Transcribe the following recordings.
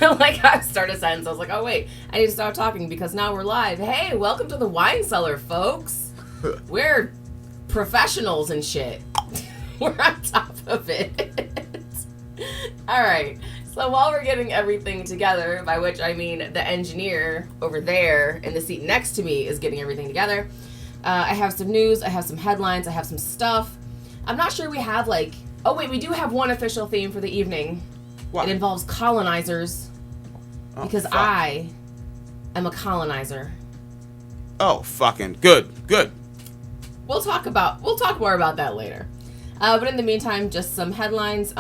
Like, I started a sentence. I was like, oh, wait, I need to stop talking because now we're live. Hey, welcome to the Wine Cellar, folks. We're professionals and shit. We're on top of it. All right. So while we're getting everything together, by which I mean the engineer over there in the seat next to me is getting everything together, I have some news, I have some headlines, I have some stuff. I'm not sure we have like... Oh, wait, we do have one official theme for the evening. What? It involves colonizers. Because fuck. I am a colonizer. Oh, fucking good. We'll talk more about that later. But in the meantime, just some headlines.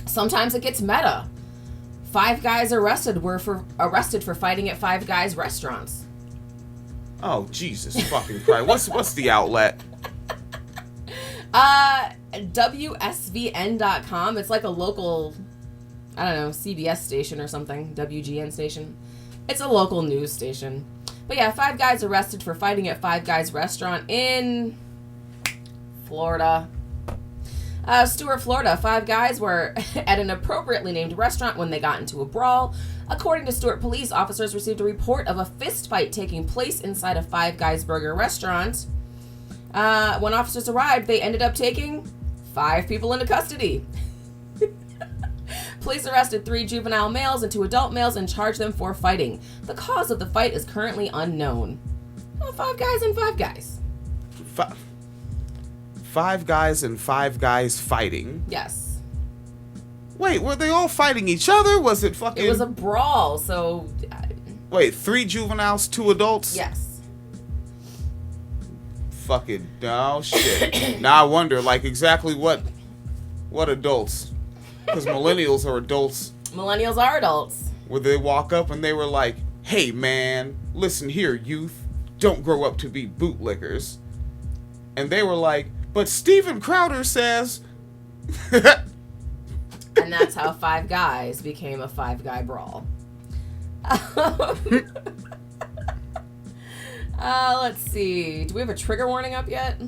Sometimes it gets meta. 5 guys arrested for fighting at 5 Guys restaurants. Oh, Jesus fucking Christ. What's the outlet? WSVN.com. It's like a local, I don't know, CBS station or something. WGN station. It's a local news station. But yeah, 5 guys arrested for fighting at 5 Guys restaurant in Florida. Stuart, Florida. 5 guys were at an appropriately named restaurant when they got into a brawl. According to Stuart police, officers received a report of a fist fight taking place inside a 5 Guys burger restaurant. When officers arrived, they ended up taking 5 people into custody. Police arrested 3 juvenile males and 2 adult males and charged them for fighting. The cause of the fight is currently unknown. 5 guys and 5 guys. 5 guys and 5 guys fighting? Yes. Wait, were they all fighting each other? Was it fucking... It was a brawl, so... Wait, 3 juveniles, 2 adults? Yes. Fucking, oh shit. Now I wonder, like, exactly what adults? Because millennials are adults. Millennials are adults. Where they walk up and they were like, hey man, listen here, youth. Don't grow up to be bootlickers. And they were like, but Steven Crowder says... And that's how 5 guys became a 5 guy brawl. Let's see. Do we have a trigger warning up yet?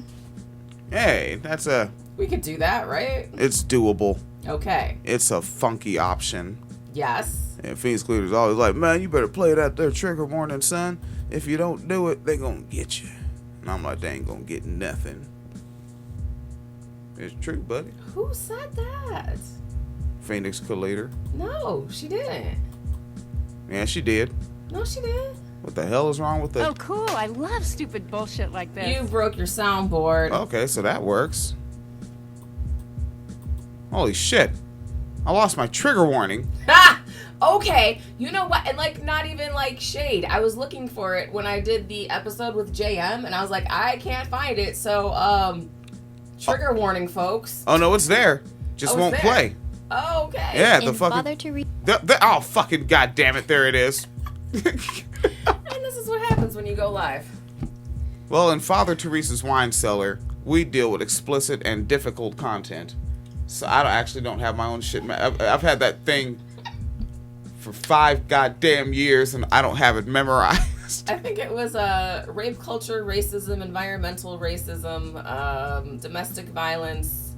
Hey, that's a... We could do that, right? It's doable. Okay. It's a funky option. Yes. And Phoenix Cleaner's always like, man, you better play that there trigger warning, son. If you don't do it, they gonna get you. And I'm like, they ain't gonna get nothing. It's true, buddy. Who said that? Phoenix Calida. No, she didn't. Yeah, she did. No, she didn't. What the hell is wrong with the... Oh, cool. I love stupid bullshit like this. You broke your soundboard. Okay, so that works. Holy shit. I lost my trigger warning. Ha! Okay. You know what? And, like, not even, like, shade. I was looking for it when I did the episode with JM, and I was like, I can't find it, so, trigger warning, folks. Oh, no, it's there. Just won't play. Oh, okay. Yeah, the fucking... Oh, fucking goddammit, there it is. And this is what happens when you go live. Well, in Father Teresa's Wine Cellar, we deal with explicit and difficult content. So I actually don't have my own shit. I've had that thing for 5 goddamn years, and I don't have it memorized. I think it was rape culture, racism, environmental racism, domestic violence,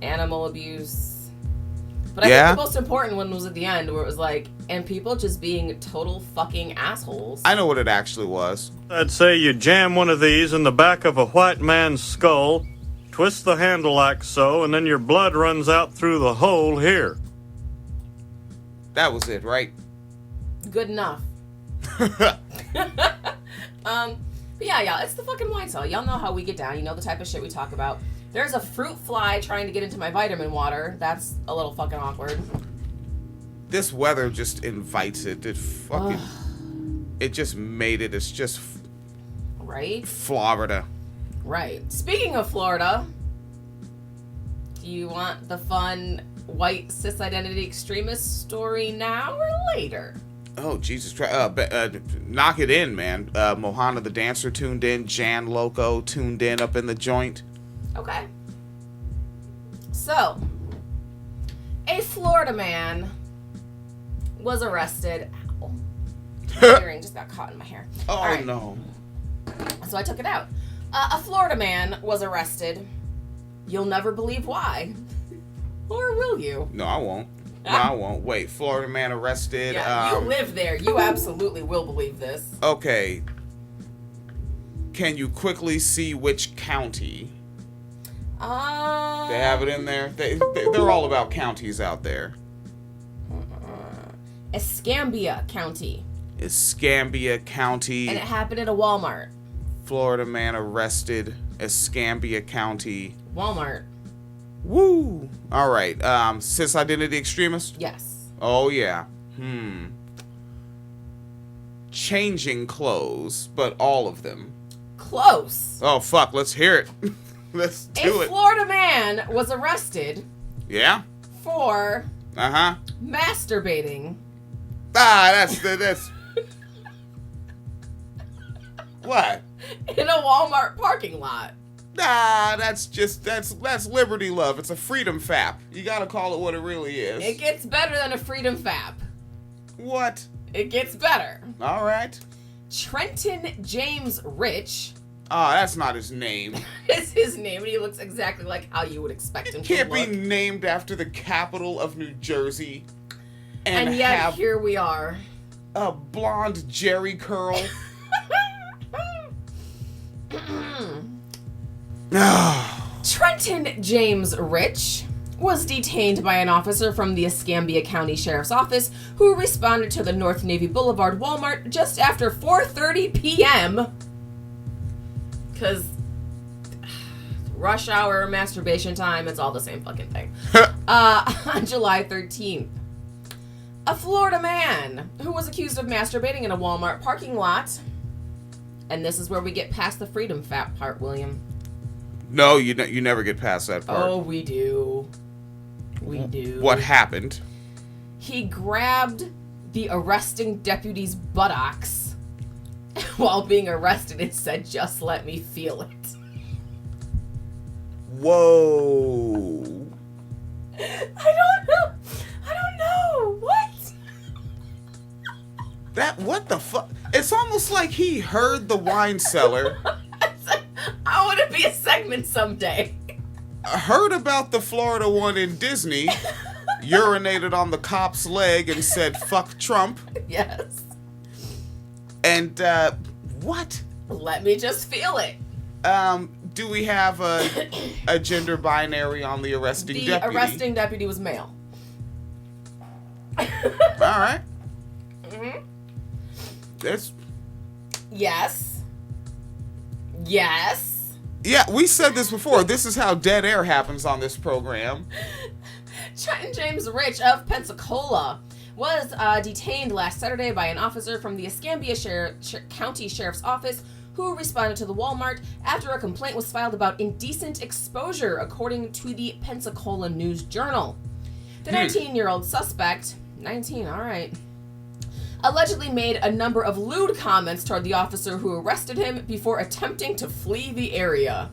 animal abuse. But I think the most important one was at the end, where it was like, and people just being total fucking assholes. I know what it actually was. I'd say you jam one of these in the back of a white man's skull, twist the handle like so, and then your blood runs out through the hole here. That was it, right? Good enough. But yeah, y'all, it's the fucking Wine Cellar. Y'all know how we get down. You know the type of shit we talk about. There's a fruit fly trying to get into my vitamin water. That's a little fucking awkward. This weather just invites it. It fucking... It just made it. It's just... Right? Florida. Right. Speaking of Florida, do you want the fun white cis identity extremist story now or later? Oh, Jesus Christ. Knock it in, man. Mohana the Dancer tuned in. Jan Loco tuned in up in the joint. Okay. So, a Florida man was arrested. Ow. My earring just got caught in my hair. Oh, right. no. So I took it out. A Florida man was arrested. You'll never believe why. Or will you? No, I won't. I won't. Wait, Florida man arrested. Yeah, you live there. You absolutely will believe this. Okay. Can you quickly see which county? They have it in there. They're all about counties out there. Escambia County. Escambia County. And it happened at a Walmart. Florida man arrested. Escambia County. Walmart. Woo! All right. Cis identity extremist? Yes. Oh, yeah. Changing clothes, but all of them. Close. Oh, fuck. Let's hear it. Let's do A it. Florida man was arrested Yeah? for Uh-huh. masturbating. That's... What? In a Walmart parking lot. Nah, that's liberty love. It's a freedom fap. You gotta call it what it really is. It gets better than a freedom fap. What? It gets better. All right. Trenton James Rich Oh, that's not his name. is his name, and he looks exactly like how you would expect him to Can't look. be named after the capital of New Jersey. And yet, have here we are. a blonde Jerry curl. Trenton James Rich was detained by an officer from the Escambia County Sheriff's Office who responded to the North Navy Boulevard Walmart just after 4:30 p.m. Because rush hour, masturbation time, it's all the same fucking thing. On July 13th. A Florida man who was accused of masturbating in a Walmart parking lot. And this is where we get past the freedom fap part, William. No, you never get past that part. Oh, we do. We do. What happened? He grabbed the arresting deputy's buttocks while being arrested and said, "Just let me feel it." Whoa. I don't know. What? What the fuck? It's almost like he heard the Wine Cellar, I want to be a segment someday. heard about the Florida one in Disney, urinated on the cop's leg and said, "Fuck Trump." Yes. And, what? Let me just feel it. Do we have a gender binary on the arresting The deputy? arresting deputy was male. All right. Mm-hmm. That's... Yes. Yes. Yeah, we said this before. This is how dead air happens on this program. Trenton James Rich of Pensacola was detained last Saturday by an officer from the Escambia County Sheriff's Office who responded to the Walmart after a complaint was filed about indecent exposure, according to the Pensacola News Journal. The 19-year-old suspect, 19, all right, allegedly made a number of lewd comments toward the officer who arrested him before attempting to flee the area.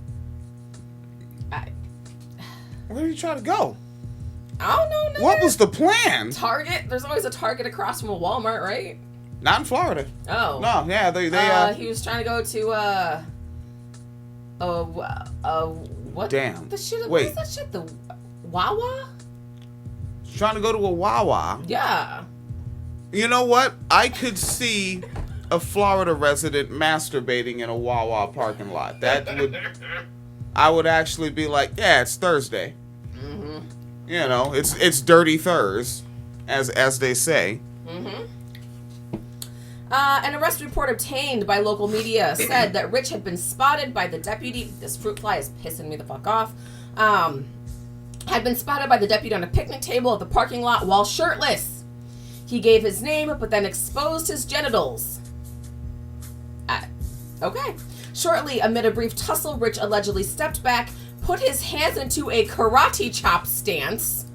Where did you try to go? I don't know. What was the plan? Target? There's always a Target across from a Walmart, right? Not in Florida. Oh. No, yeah, they he was trying to go to, what? Damn. The shit, Wait. what is that shit? The Wawa? trying to go to a Wawa. Yeah. You know what? I could see a Florida resident masturbating in a Wawa parking lot. I would actually be like, yeah, it's Thursday. Mm-hmm. You know, it's Dirty Thurs, as they say. Mm-hmm. An arrest report obtained by local media said that Rich had been spotted by the deputy. This fruit fly is pissing me the fuck off. Had been spotted by the deputy on a picnic table at the parking lot while shirtless. He gave his name, but then exposed his genitals. Okay. Shortly, amid a brief tussle, Rich allegedly stepped back, put his hands into a karate chop stance,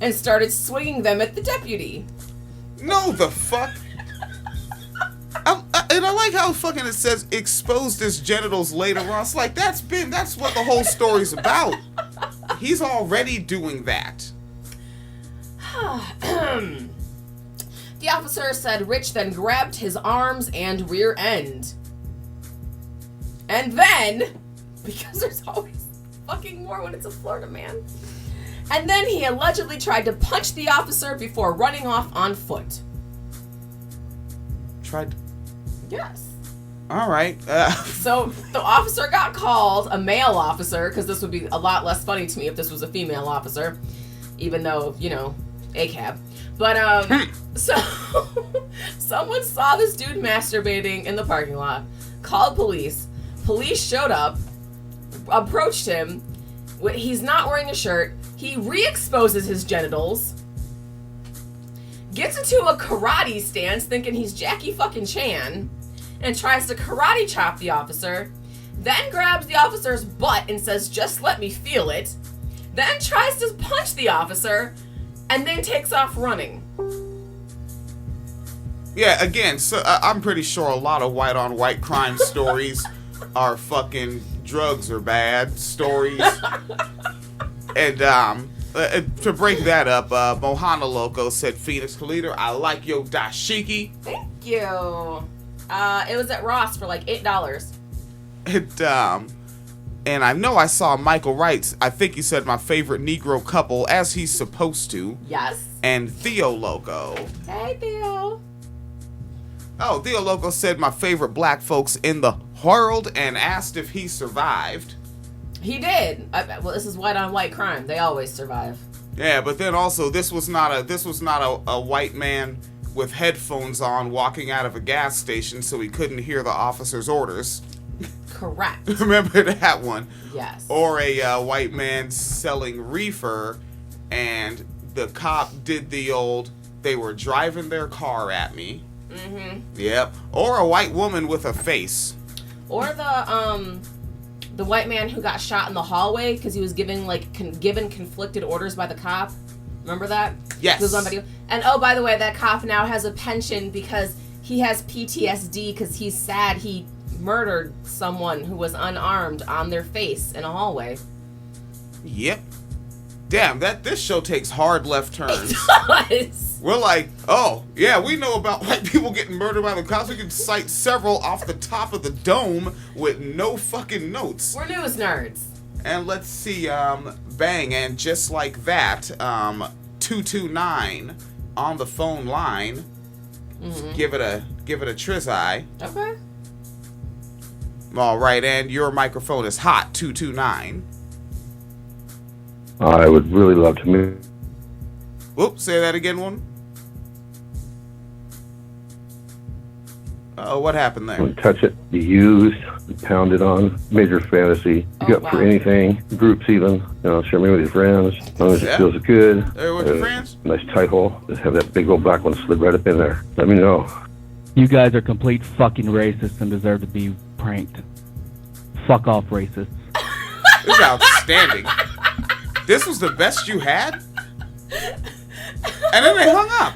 and started swinging them at the deputy. No, the fuck? And I like how fucking it says exposed his genitals later on. It's like, that's what the whole story's about. He's already doing that. The officer said Rich then grabbed his arms and rear end. And then, because there's always fucking more when it's a Florida man, And then he allegedly tried to punch the officer before running off on foot. Tried. Yes. All right. So the officer got called, a male officer, because this would be a lot less funny to me if this was a female officer, even though, you know, ACAB. But, so someone saw this dude masturbating in the parking lot, called police. Police showed up, approached him. He's not wearing a shirt. He re-exposes his genitals, gets into a karate stance thinking he's Jackie fucking Chan, and tries to karate chop the officer, then grabs the officer's butt and says, "Just let me feel it," then tries to punch the officer, and then takes off running. Yeah, again, so I'm pretty sure a lot of white-on-white crime stories are fucking drugs are bad stories. And to break that up, Mohana Loco said, Phoenix Calida, I like your dashiki. Thank you. It was at Ross for like $8. And I know I saw Michael Wright, I think he said my favorite Negro couple, as he's supposed to. Yes. And Theo Loco. Hey, Theo. Oh, Theo Loco said my favorite black folks in the world and asked if he survived. He did. Well, this is white-on-white crime. They always survive. Yeah, but then also this was not a white man with headphones on walking out of a gas station so he couldn't hear the officer's orders. Correct. Remember that one? Yes. Or a white man selling reefer and the cop did the old, they were driving their car at me. Mm-hmm. Yep. Or a white woman with a face. Or the white man who got shot in the hallway because he was given conflicted orders by the cop. Remember that? Yes. It was on video. And oh, by the way, that cop now has a pension because he has PTSD because he's sad he murdered someone who was unarmed on their face in a hallway. Yep. Damn, this show takes hard left turns. It does. We're like, oh, yeah, we know about white people getting murdered by the cops. We can cite several off the top of the dome with no fucking notes. We're news nerds. And let's see, bang, and just like that, 229 on the phone line. Mm-hmm. Give it a trizzy. Okay. All right, and your microphone is hot, 229. I would really love to meet. Whoop, say that again, one. What happened there? Touch it, be used, be pounded on. Major fantasy. You got for anything, groups even. Share me with your friends. As long as it feels good. With your friends? Nice tight hole. Just have that big old black one slid right up in there. Let me know. You guys are complete fucking racists and deserve to be pranked. Fuck off, racists. This is outstanding. This was the best you had? And then they hung up.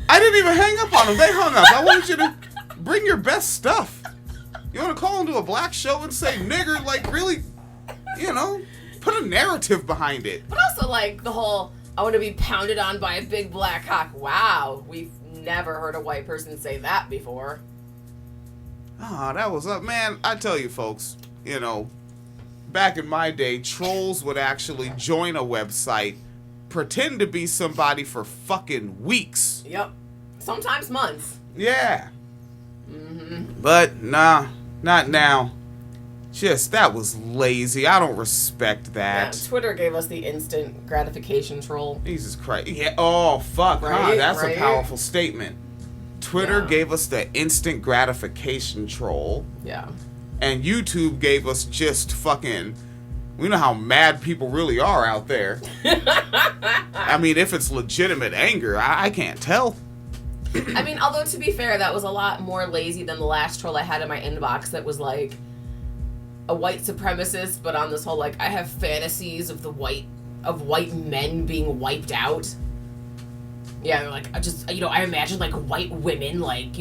I didn't even hang up on them. They hung up. I wanted you to bring your best stuff. You want to call into a black show and say nigger, like really, put a narrative behind it. But also like the whole, I want to be pounded on by a big black cock. Wow, we've never heard a white person say that before. Oh, that was up. Man, I tell you folks, back in my day, trolls would actually join a website, pretend to be somebody for fucking weeks. Yep. Sometimes months. Yeah. Mm-hmm. But nah, not now. Just, that was lazy. I don't respect that. Yeah, Twitter gave us the instant gratification troll. Jesus Christ. Yeah. Oh, fuck. Right, That's a powerful statement. Twitter gave us the instant gratification troll. Yeah. And YouTube gave us just fucking... We know how mad people really are out there. I mean, if it's legitimate anger, I can't tell. I mean, although to be fair, that was a lot more lazy than the last troll I had in my inbox that was like a white supremacist, but on this whole like, I have fantasies of white men being wiped out. Yeah, like I imagine like white women like,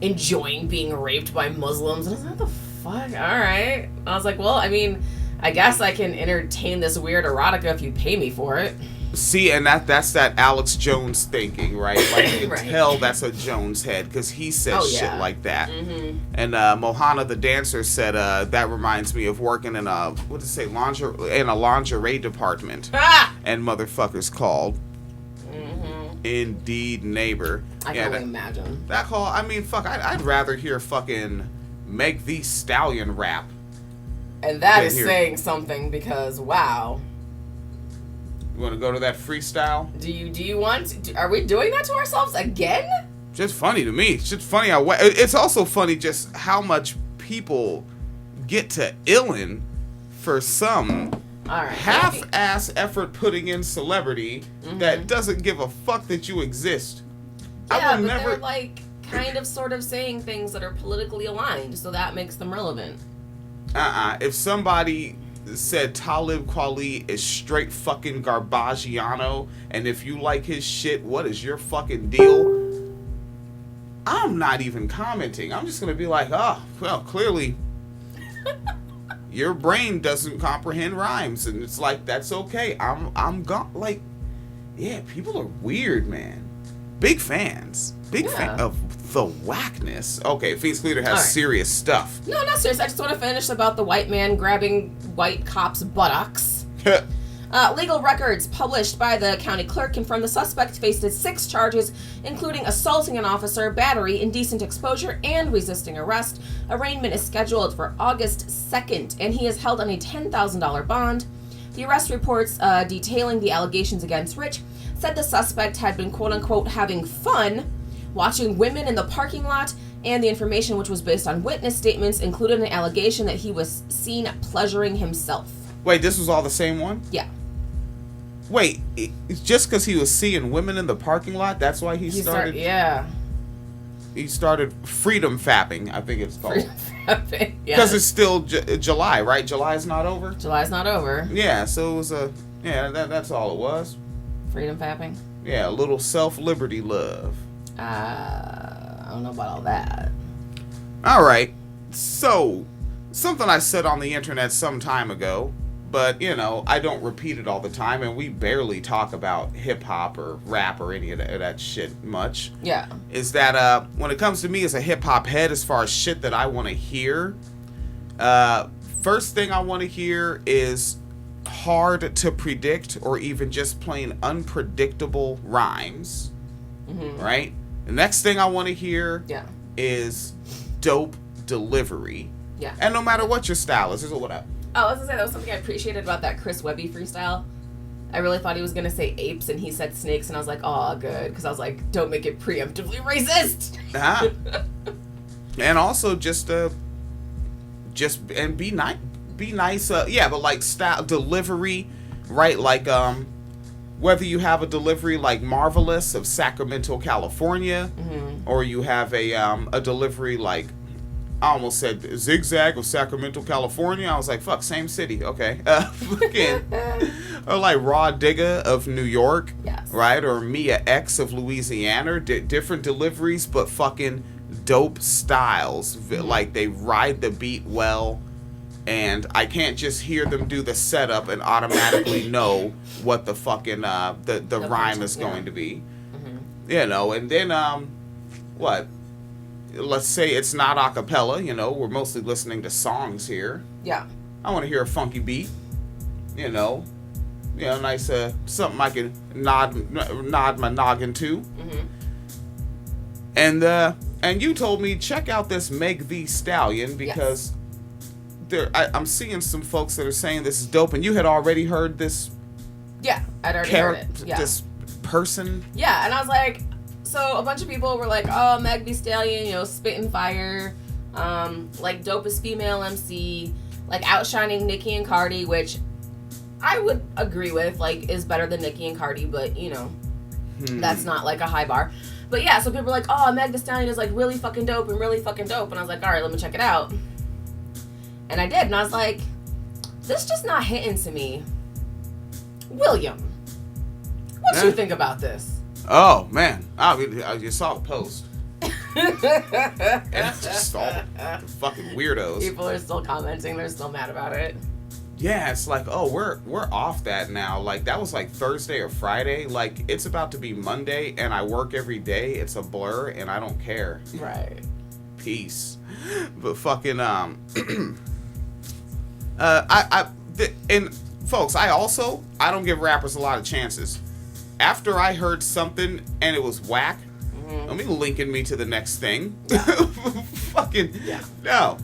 enjoying being raped by Muslims. And I was like, what the fuck? All right. I was like, well, I mean, I guess I can entertain this weird erotica if you pay me for it. See, and that's that Alex Jones thinking, right? Like, you can Right. tell that's a Jones head because he says shit like that. Mm-hmm. And Mohana the dancer said, that reminds me of working in a, what did it say, in a lingerie department. And motherfuckers called. Mm-hmm. Indeed, neighbor. I can only imagine. That call, I mean, fuck, I'd rather hear fucking Meg the Stallion rap. And that is saying something because, wow. You want to go to that freestyle? Do you want? Are we doing that to ourselves again? Just funny to me. It's just funny how. It's also funny just how much people get to illin for some half-ass effort putting in celebrity that doesn't give a fuck that you exist. Yeah, but they're like kind of sort of saying things that are politically aligned, so that makes them relevant. If somebody said Talib Kweli is straight fucking garbagiano, and if you like his shit, what is your fucking deal? I'm not even commenting. I'm just gonna be like, oh, well, clearly your brain doesn't comprehend rhymes, and it's like, that's okay. I'm gone. Like, yeah, people are weird, man. Big fans. Big fan of the whackness. Okay, Phoenix Leader has serious stuff. No, not serious. I just want to finish about the white man grabbing white cops' buttocks. Legal records published by the county clerk confirm the suspect faced 6 charges, including assaulting an officer, battery, indecent exposure, and resisting arrest. Arraignment is scheduled for August 2nd, and he is held on a $10,000 bond. The arrest reports detailing the allegations against Rich said the suspect had been quote-unquote having fun watching women in the parking lot, and the information, which was based on witness statements, included an allegation that he was seen pleasuring himself. Wait, this was all the same one? Yeah. Wait, it's just because he was seeing women in the parking lot, that's why he started... He started freedom fapping, I think it's called. Freedom fapping, yeah. Because it's still July, right? July's not over? July's not over. Yeah, so it was that's all it was. Freedom fapping? Yeah, a little self-liberty love. I don't know about all that. All right. So, something I said on the internet some time ago, but, you know, I don't repeat it all the time, and we barely talk about hip-hop or rap or any of that shit much. Yeah. Is that when it comes to me as a hip-hop head, as far as shit that I want to hear, first thing I want to hear is hard to predict or even just plain unpredictable rhymes. Mm-hmm. Right? The next thing I want to hear is dope delivery. Yeah. And no matter what your style is, what up? Oh, I was gonna say, that was something I appreciated about that Chris Webby freestyle. I really thought he was gonna say apes, and he said snakes, and I was like, oh, good, because I was like, don't make it preemptively racist. And also just and be nice, but like style delivery, right? Like whether you have a delivery like Marvelous of Sacramento, California, or you have a delivery like, I almost said Zigzag of Sacramento, California. I was like, fuck, same city, okay. Or like Raw Digga of New York, right? Or Mia X of Louisiana. Different deliveries, but fucking dope styles. Like, they ride the beat well. And I can't just hear them do the setup and automatically know what the fucking the rhyme is going to be. Mm-hmm. You know, and then what? Let's say it's not a cappella, you know, we're mostly listening to songs here. Yeah. I want to hear a funky beat. You know, nice something I can nod my noggin to. Mm-hmm. And you told me check out this Meg the Stallion because I'm seeing some folks that are saying this is dope, and you had already heard this. Yeah, I'd already heard it. Yeah. This person. Yeah, and I was like, so a bunch of people were like, oh, Meg the Stallion, you know, spitting fire, like dopest female MC, like outshining Nicki and Cardi, which I would agree with, like, is better than Nicki and Cardi, but you know, that's not like a high bar. But yeah, so people were like, oh, Meg the Stallion is like really fucking dope, and I was like, all right, let me check it out. And I did, and I was like, this just not hitting to me. William, what you think about this? Oh, man. I mean, you saw the post. And it's just all the fucking weirdos. People are still commenting. They're still mad about it. yeah, it's like, oh, we're off that now. Like, that was like Thursday or Friday. Like, it's about to be Monday, and I work every day. It's a blur, and I don't care. Right. Peace. But fucking, and folks, I don't give rappers a lot of chances. After I heard something and it was whack, let me linking me to the next thing. Fucking, no.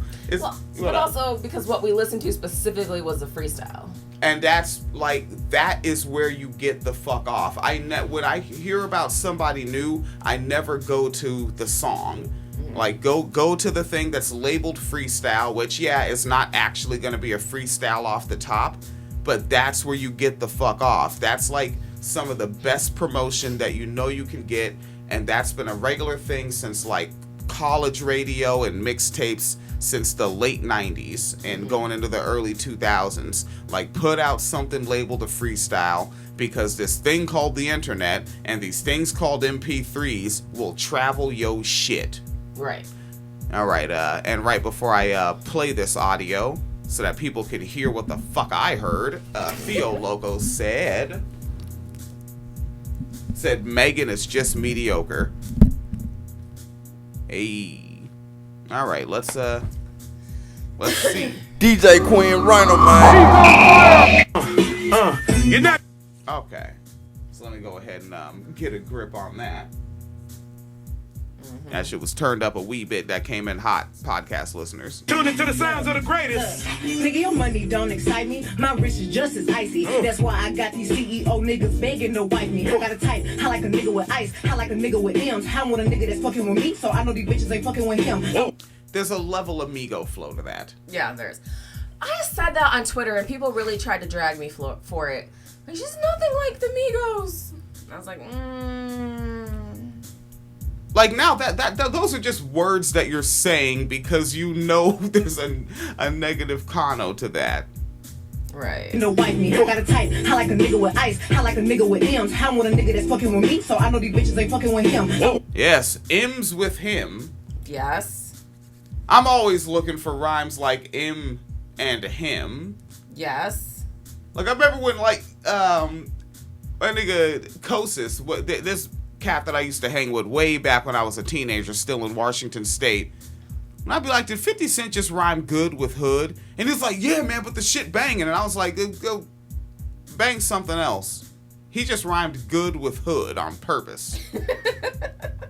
But also because what we listened to specifically was a freestyle. And that's like, that is where you get the fuck off. When I hear about somebody new, I never go to the song. Like, go to the thing that's labeled freestyle, which, yeah, is not actually going to be a freestyle off the top, but that's where you get the fuck off. That's like some of the best promotion that you know you can get, and that's been a regular thing since like college radio and mixtapes since the late 90s and going into the early 2000s. Like, put out something labeled a freestyle, because this thing called the internet and these things called MP3s will travel yo shit. Right. All right, and right before I play this audio so that people can hear what the fuck I heard, Theo Loco said Megan is just mediocre. Hey. All right, let's see. DJ Queen Rhino, man. You're not. Okay, so let me go ahead and get a grip on that. That shit was turned up a wee bit. That came in hot, podcast listeners. Tune into the sounds of the greatest. Nigga, your money don't excite me. My wrist is just as icy. That's why I got these CEO niggas begging to wipe me. I got a type. I like a nigga with ice. I like a nigga with M's. I want a nigga that's fucking with me, so I know these bitches ain't fucking with him. There's a level of Migo flow to that. Yeah, there's. I said that on Twitter, and people really tried to drag me for it. Like, she's nothing like the Migos. And I was like, Like, now that those are just words that you're saying because you know there's a negative conno to that. Right. No wipe me. I got a type. I like a nigga with ice. I like a nigga with M's. I want a nigga that's fucking with me, so I know these bitches ain't fucking with him. Yes, M's with him. Yes. I'm always looking for rhymes like M and him. Yes. Like, I remember when, like, my nigga Kosis, this cat that I used to hang with way back when I was a teenager, still in Washington State. And I'd be like, did 50 Cent just rhyme good with hood? And he's like, yeah, man, but the shit banging. And I was like, go bang something else. He just rhymed good with hood on purpose.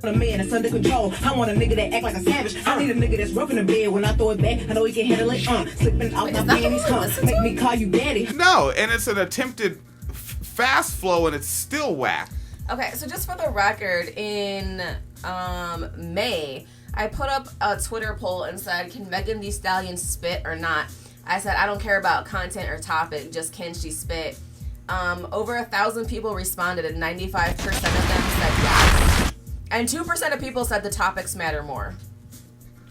A man that's under control. I want a nigga that act like a savage. I need a nigga that's rough in the bed. When I throw it back, I know he can handle it. Slipping out my panties, make me call you daddy. No, and it's an attempted fast flow, and it's still whack. Okay, so just for the record, in May, I put up a Twitter poll and said, can Megan Thee Stallion spit or not? I said, I don't care about content or topic, just can she spit? Over 1,000 people responded, and 95% of them said yes. And 2% of people said the topics matter more.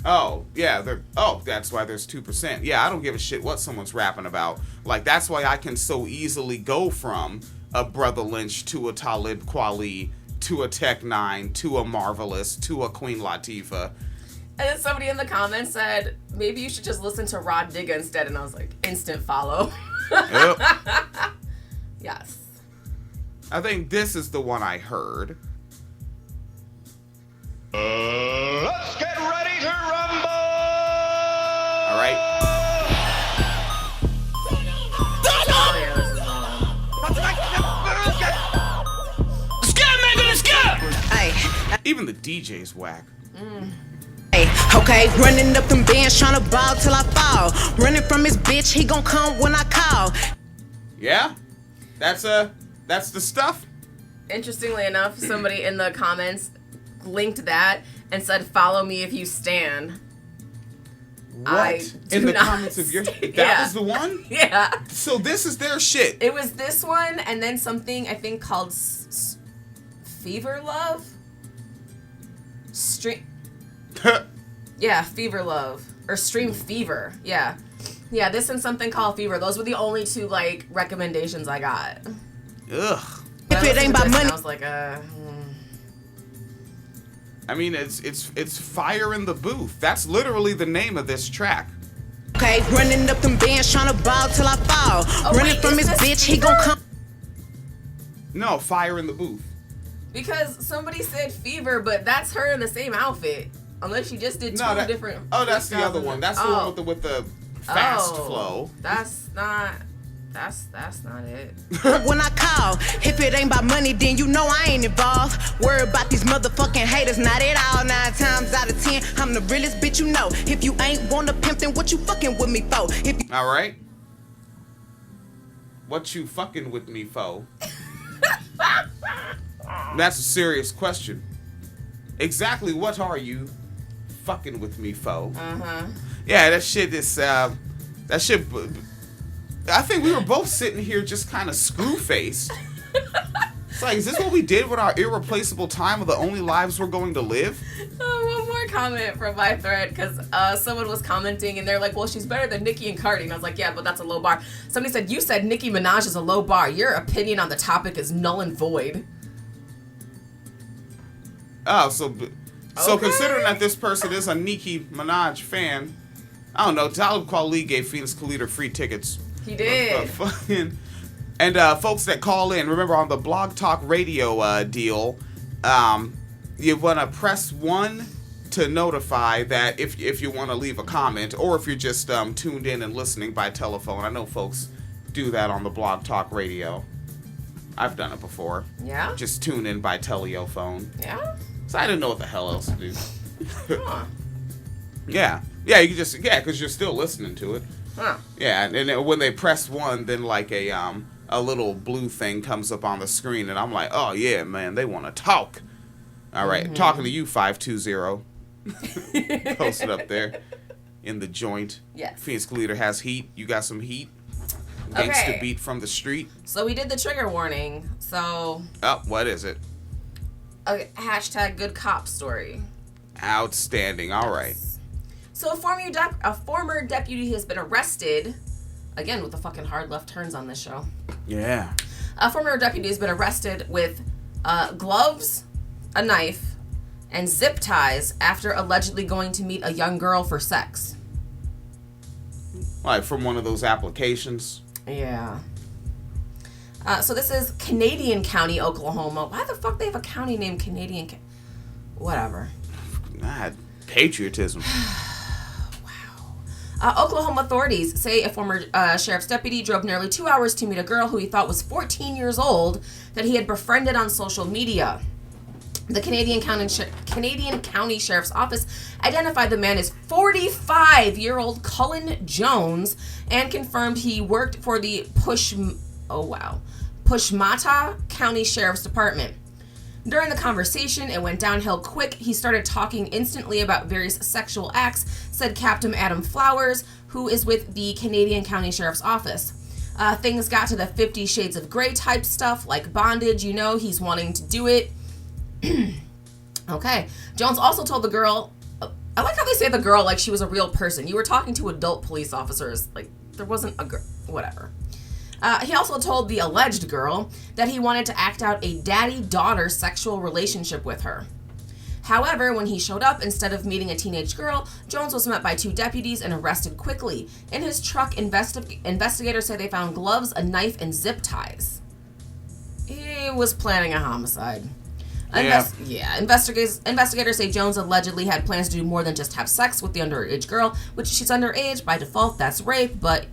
Oh, yeah, that's why there's 2%. Yeah, I don't give a shit what someone's rapping about. Like, that's why I can so easily go from a Brother Lynch to a Talib Kweli to a Tech Nine to a Marvelous to a Queen Latifah. And then somebody in the comments said, maybe you should just listen to Rod Digga instead. And I was like, instant follow. Yep. Yes. I think this is the one I heard. Let's get ready to rumble! All right. Oh, yeah, this is Even the DJ's whack. Hey, okay, running up them bands, trying to ball till I fall. Running from his bitch, he gon' come when I call. Yeah? That's the stuff? Interestingly enough, somebody in the comments linked that and said, follow me if you stan. What? In the comments of your... That was the one? Yeah. So this is their shit. It was this one and then something I think called Fever Love? Yeah, Fever Love. Or Stream Fever. Yeah. Yeah, this and something called Fever. Those were the only two, like, recommendations I got. Ugh. If it ain't about money. I was like, I mean, it's Fire in the Booth. That's literally the name of this track. Okay, running up them bands, trying to ball till I fall. Running from his bitch, he gon' come. No, fire in the booth. Because somebody said Fever, but that's her in the same outfit. Unless she just did two different. Oh, that's the other one. That's the one with the fast flow. That's not it. When I call, if it ain't about money, then you know I ain't involved. Worry about these motherfucking haters, not at all. 9 times out of 10, I'm the realest bitch you know. If you ain't wanna pimp, then what you fucking with me for? All right. What you fucking with me for? That's a serious question. Exactly what are you fucking with me for? Yeah, that shit is I think we were both sitting here just kind of screw-faced. It's like, is this what we did with our irreplaceable time of the only lives we're going to live? One more comment from my thread, because someone was commenting and they're like, well, she's better than Nicki and Cardi. And I was like, yeah, but that's a low bar. Somebody said, you said Nicki Minaj is a low bar. Your opinion on the topic is null and void. Oh, so considering that this person is a Nicki Minaj fan, I don't know, Talib Kweli gave Phoenix Calida free tickets. He did. And folks that call in, remember on the Blog Talk Radio deal, you want to press 1 to notify that if you want to leave a comment, or if you're just tuned in and listening by telephone. I know folks do that on the Blog Talk Radio. I've done it before. Yeah? Just tune in by telephone. Yeah? So I didn't know what the hell else to do. Huh. Yeah, you can just, because you're still listening to it. Huh. Yeah, and when they press 1, then like a little blue thing comes up on the screen, and I'm like, oh yeah, man, they want to talk. All right, talking to you, 520. Posted up there in the joint. Yes. Phoenix Calida has heat. You got some heat. Gangsta beat from the street. So we did the trigger warning. So. Oh, what is it? Okay, hashtag good cop story. Outstanding. All right. So a former deputy has been arrested. Again, with the fucking hard left turns on this show. Yeah. A former deputy has been arrested with gloves, a knife, and zip ties after allegedly going to meet a young girl for sex. Like from one of those applications? Yeah. So this is Canadian County, Oklahoma. Why the fuck they have a county named Canadian? Whatever. God, patriotism. Oklahoma authorities say a former sheriff's deputy drove nearly 2 hours to meet a girl who he thought was 14 years old that he had befriended on social media. The Canadian County Sheriff's Office identified the man as 45-year-old Cullen Jones and confirmed he worked for the Pushmata County Sheriff's Department. During the conversation, it went downhill quick. He started talking instantly about various sexual acts, said Captain Adam Flowers, who is with the Canadian County Sheriff's Office. Things got to the 50 Shades of Grey type stuff, like bondage, he's wanting to do it. Okay. Jones also told the girl, I like how they say the girl like she was a real person. You were talking to adult police officers. Like, there wasn't a girl. Whatever. He also told the alleged girl that he wanted to act out a daddy-daughter sexual relationship with her. However, when he showed up, instead of meeting a teenage girl, Jones was met by 2 deputies and arrested quickly. In his truck, investigators say they found gloves, a knife, and zip ties. He was planning a homicide. Investigators say Jones allegedly had plans to do more than just have sex with the underage girl, which she's underage. By default, that's rape, but,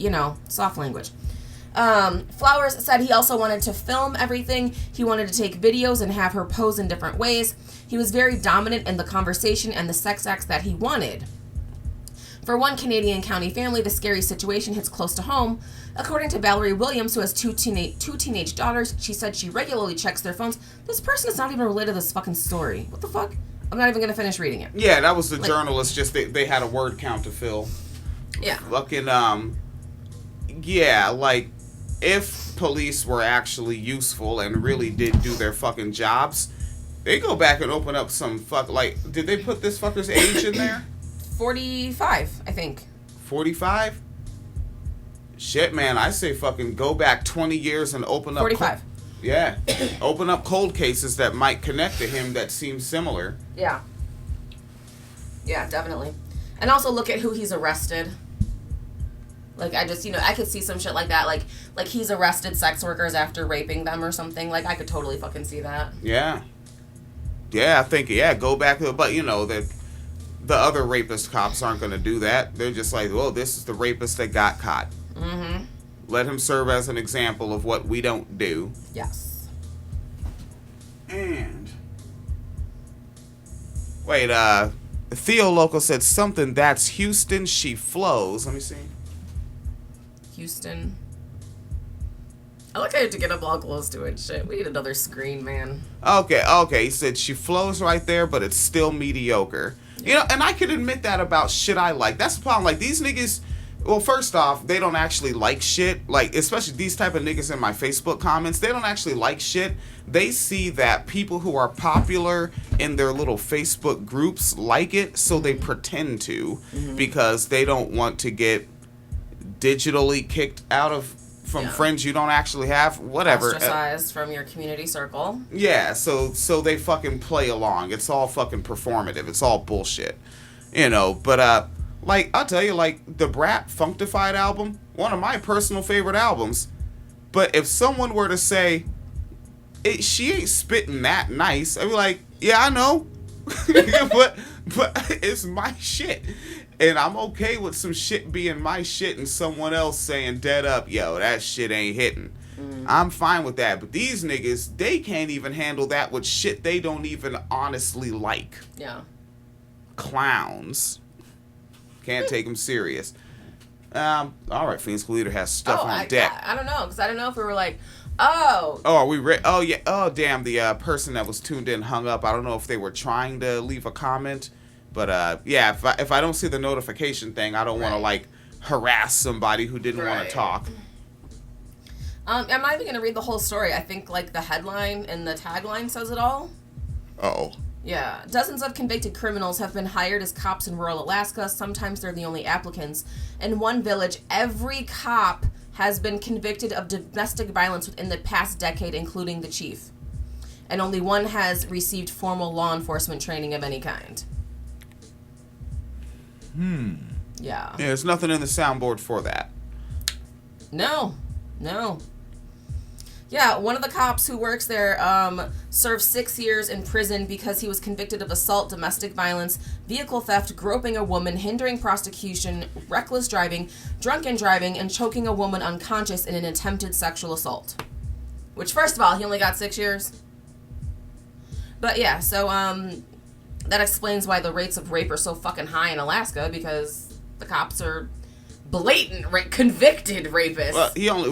soft language. Flowers said he also wanted to film everything. He wanted to take videos and have her pose in different ways. He was very dominant in the conversation and the sex acts that he wanted. For one Canadian County family, the scary situation hits close to home. According to Valerie Williams, who has two teenage daughters, she said she regularly checks their phones. This person is not even related to this fucking story. What the fuck? I'm not even going to finish reading it. Yeah, that was the journalist, just they had a word count to fill. Yeah. Fucking, if police were actually useful and really did do their fucking jobs, they go back and open up some did they put this fucker's age in there? 45, I think. 45? Shit, man, I say fucking go back 20 years and open up... 45. Yeah. Open up cold cases that might connect to him that seem similar. Yeah. Yeah, definitely. And also look at who he's arrested. Like, I just, I could see some shit like that. Like he's arrested sex workers after raping them or something. Like, I could totally fucking see that. Yeah. Yeah, I think, go back to it. But, that the other rapist cops aren't going to do that. They're just like, well, this is the rapist that got caught. Mm-hmm. Let him serve as an example of what we don't do. Yes. And... Wait, Theo Local said something that's Houston, she flows. Let me see. Houston. I like how you have to get up all close to it. Shit, we need another screen, man. Okay. He said she flows right there, but it's still mediocre. Yeah. And I can admit that about shit I like. That's the problem. Like, these niggas... Well, first off, they don't actually like shit. Like, especially these type of niggas in my Facebook comments, they don't actually like shit. They see that people who are popular in their little Facebook groups like it, so they pretend to, because they don't want to get digitally kicked out of from friends you don't actually have, whatever. Ostracized from your community circle. Yeah, so they fucking play along. It's all fucking performative. It's all bullshit. But like, I'll tell you, like, the Brat Functified album, one of my personal favorite albums. But if someone were to say, she ain't spitting that nice, I'd be like, yeah, I know. but it's my shit. And I'm okay with some shit being my shit and someone else saying dead up, yo, that shit ain't hitting. I'm fine with that. But these niggas, they can't even handle that with shit they don't even honestly like. Yeah. Clowns. Can't take them serious. All right, Phoenix Leader has stuff on deck. I don't know, because I don't know if we were like, oh. Oh, are we oh, yeah. Oh, damn, the person that was tuned in hung up. I don't know if they were trying to leave a comment. But, yeah, if I don't see the notification thing, I don't want to, like, harass somebody who didn't want to talk. I'm not even going to read the whole story. I think, like, the headline and the tagline says it all. Uh-oh. Yeah. Dozens of convicted criminals have been hired as cops in rural Alaska. Sometimes they're the only applicants. In one village, every cop has been convicted of domestic violence within the past decade, including the chief. And only one has received formal law enforcement training of any kind. Yeah. Yeah, there's nothing in the soundboard for that. No. Yeah, one of the cops who works there served 6 years in prison because he was convicted of assault, domestic violence, vehicle theft, groping a woman, hindering prosecution, reckless driving, drunken driving, and choking a woman unconscious in an attempted sexual assault. Which, first of all, he only got 6 years. But yeah, so that explains why the rates of rape are so fucking high in Alaska, because the cops are blatant convicted rapists. Well,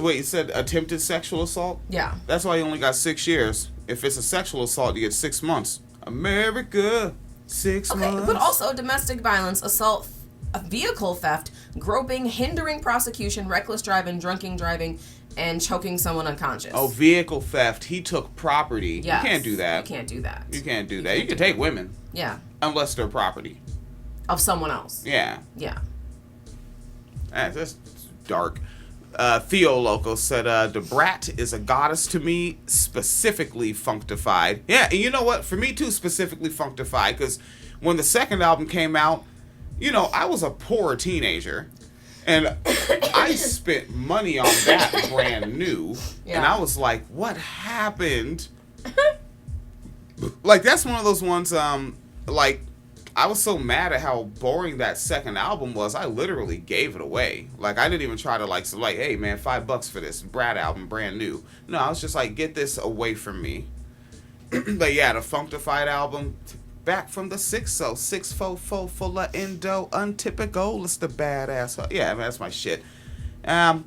he said attempted sexual assault? Yeah. That's why he only got 6 years. If it's a sexual assault, you get 6 months. America, 6 months. Okay, but also domestic violence, assault, vehicle theft, groping, hindering prosecution, reckless driving, drunken driving, and choking someone unconscious. Oh, vehicle theft. He took property. Yes. You can't do that. You can't do that. You can't do that. You can take women. Yeah. Unless they're property. Of someone else. Yeah. Yeah. That's dark. Theo Loco said, the Brat is a goddess to me, specifically functified. Yeah, and you know what? For me, too, specifically functified, because when the second album came out, I was a poor teenager, and I spent money on that brand new, and I was like, what happened? Like, that's one of those ones, like, I was so mad at how boring that second album was, I literally gave it away. Like, I didn't even try to, like, hey, man, $5 for this Brat album, brand new. No, I was just like, get this away from me. But yeah, the Functified album, back from the 6-4 full of endo, untypical, it's the badass. Yeah, man, that's my shit. You know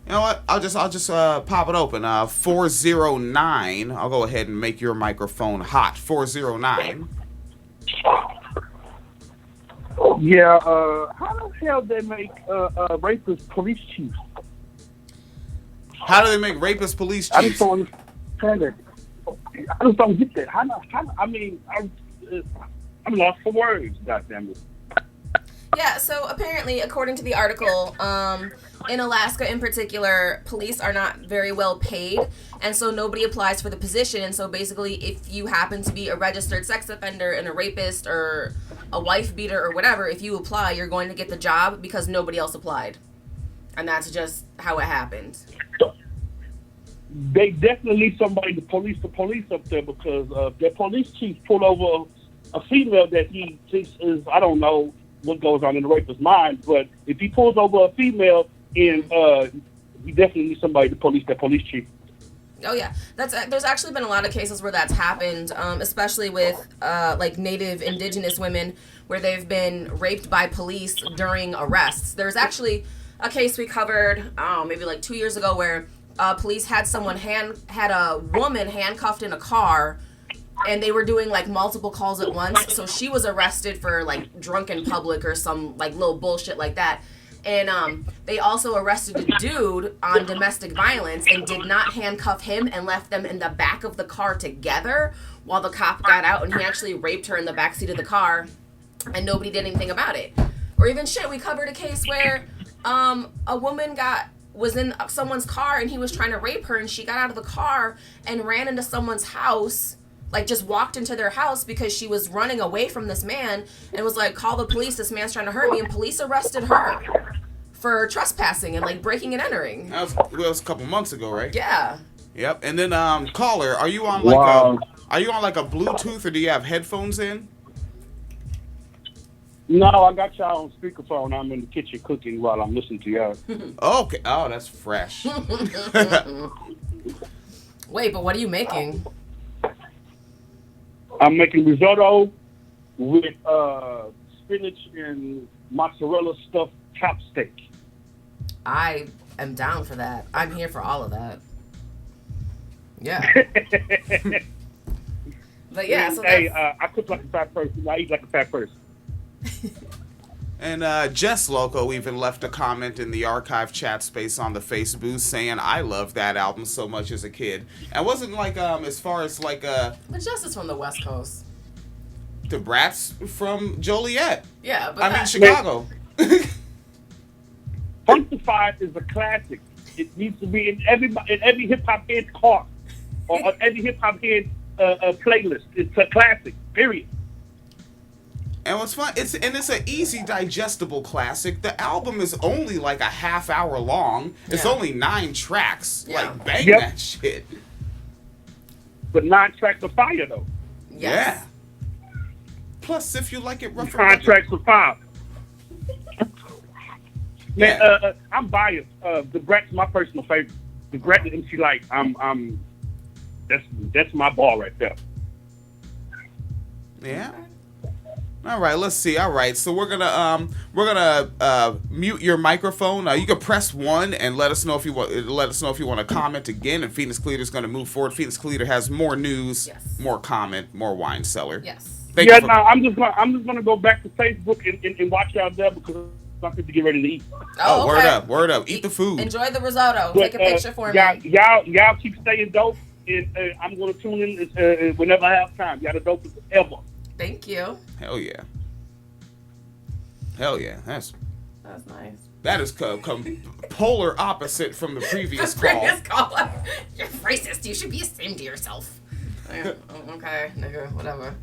what? I'll just pop it open. 409. I'll go ahead and make your microphone hot. 409. Yeah, how the hell they make rapist police chiefs? How do they make rapist police chiefs? I just don't understand it. I just don't get that. I'm lost for words, goddammit. Yeah, so apparently, according to the article, in Alaska in particular, police are not very well paid, and so nobody applies for the position. And so basically, if you happen to be a registered sex offender and a rapist or a wife beater or whatever, if you apply, you're going to get the job because nobody else applied. And that's just how it happened. They definitely need somebody to police the police up there, because their police chief pulled over a female that he thinks is, I don't know what goes on in the rapist's mind, but if he pulls over a female, and he definitely needs somebody to police that police chief. Oh yeah, there's actually been a lot of cases where that's happened, especially with like Native Indigenous women, where they've been raped by police during arrests. There's actually a case we covered, maybe like 2 years ago, where police had a woman handcuffed in a car, and they were doing like multiple calls at once. So she was arrested for like drunk in public or some like little bullshit like that. And they also arrested a dude on domestic violence and did not handcuff him and left them in the back of the car together while the cop got out, and he actually raped her in the backseat of the car, and nobody did anything about it. Or even we covered a case where a woman was in someone's car and he was trying to rape her, and she got out of the car and ran into someone's house, like just walked into their house because she was running away from this man and was like, call the police, this man's trying to hurt me, and police arrested her for trespassing and like breaking and entering. That was a couple months ago, right? Yeah. Yep. And then caller, are you on like a Bluetooth, or do you have headphones in? No, I got y'all on speakerphone. I'm in the kitchen cooking while I'm listening to y'all. Okay. Oh, that's fresh. Wait, but what are you making? I'm making risotto with spinach and mozzarella stuffed chopstick. I am down for that. I'm here for all of that. Yeah. But yeah, so hey, I cook like a fat person. I eat like a fat person. And Jess Loco even left a comment in the archive chat space on the Facebook saying, I love that album so much as a kid. And wasn't like, as far as like... But Jess is from the West Coast. The Brats from Joliet. Yeah, but Chicago. Funkified is a classic. It needs to be in every hip hop head car or on every hip hop head playlist. It's a classic. Period. And what's fun, it's an easy digestible classic. The album is only like a half hour long. It's only 9 tracks. Yeah. Like bang that shit. But 9 tracks of fire though. Yes. Yeah. Plus, if you like it rough, 9 tracks of fire. Man, Yeah. I'm biased. The Brat's my personal favorite. The Brat and MC Light. That's my ball right there. Yeah. All right, let's see. All right, so we're gonna mute your microphone. You can press 1 and let us know if you want to comment again. And Phoenix Cleater's gonna move forward. Phoenix Cleater has more news, more comment, more Wine Cellar. Yes. I'm just gonna go back to Facebook and watch y'all there because I'm going to get ready to eat. Oh, okay. Word up. Eat the food. Enjoy the risotto. Take a picture for me. Y'all keep staying dope. And I'm going to tune in whenever I have time. Y'all the dopest ever. Thank you. Hell yeah. That's nice. That is polar opposite from the previous call. You're racist. You should be ashamed of yourself. Okay, nigga, whatever.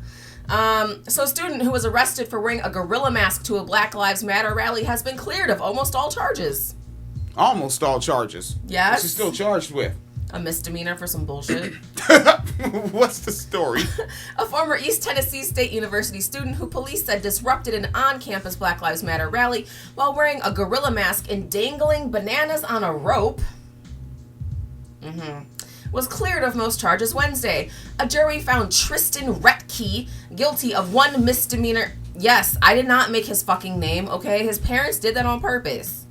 So a student who was arrested for wearing a gorilla mask to a Black Lives Matter rally has been cleared of almost all charges. Almost all charges? Yes. What's he still charged with? A misdemeanor for some bullshit. What's the story? A former East Tennessee State University student who police said disrupted an on-campus Black Lives Matter rally while wearing a gorilla mask and dangling bananas on a rope. Was cleared of most charges Wednesday. A jury found Tristan Ritchie guilty of 1 misdemeanor. Yes, I did not make his fucking name, okay? His parents did that on purpose.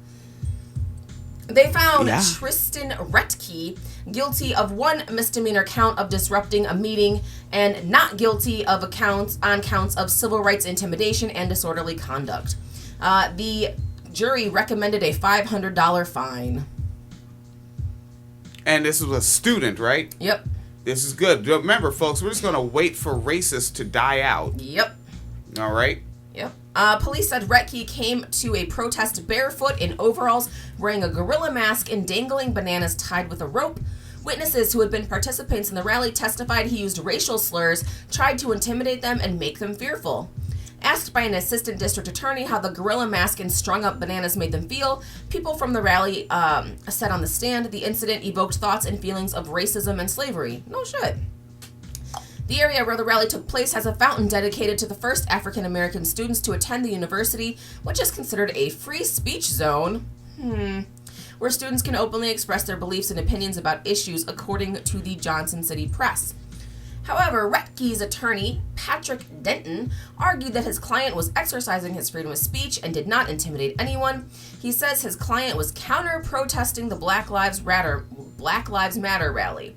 They found Tristan Ritchie guilty of 1 misdemeanor count of disrupting a meeting and not guilty of counts of civil rights intimidation and disorderly conduct. The jury recommended a $500 fine. And this was a student, right? Yep. This is good. Remember, folks, we're just going to wait for racists to die out. Yep. All right? Yep. Police said Ritchie came to a protest barefoot in overalls, wearing a gorilla mask and dangling bananas tied with a rope. Witnesses who had been participants in the rally testified he used racial slurs, tried to intimidate them, and make them fearful. Asked by an assistant district attorney how the gorilla mask and strung up bananas made them feel, people from the rally said on the stand the incident evoked thoughts and feelings of racism and slavery. No shit. The area where the rally took place has a fountain dedicated to the first African American students to attend the university, which is considered a free speech zone. Where students can openly express their beliefs and opinions about issues, according to the Johnson City Press. However, Ritchie's attorney, Patrick Denton, argued that his client was exercising his freedom of speech and did not intimidate anyone. He says his client was counter-protesting the Black Lives Matter rally.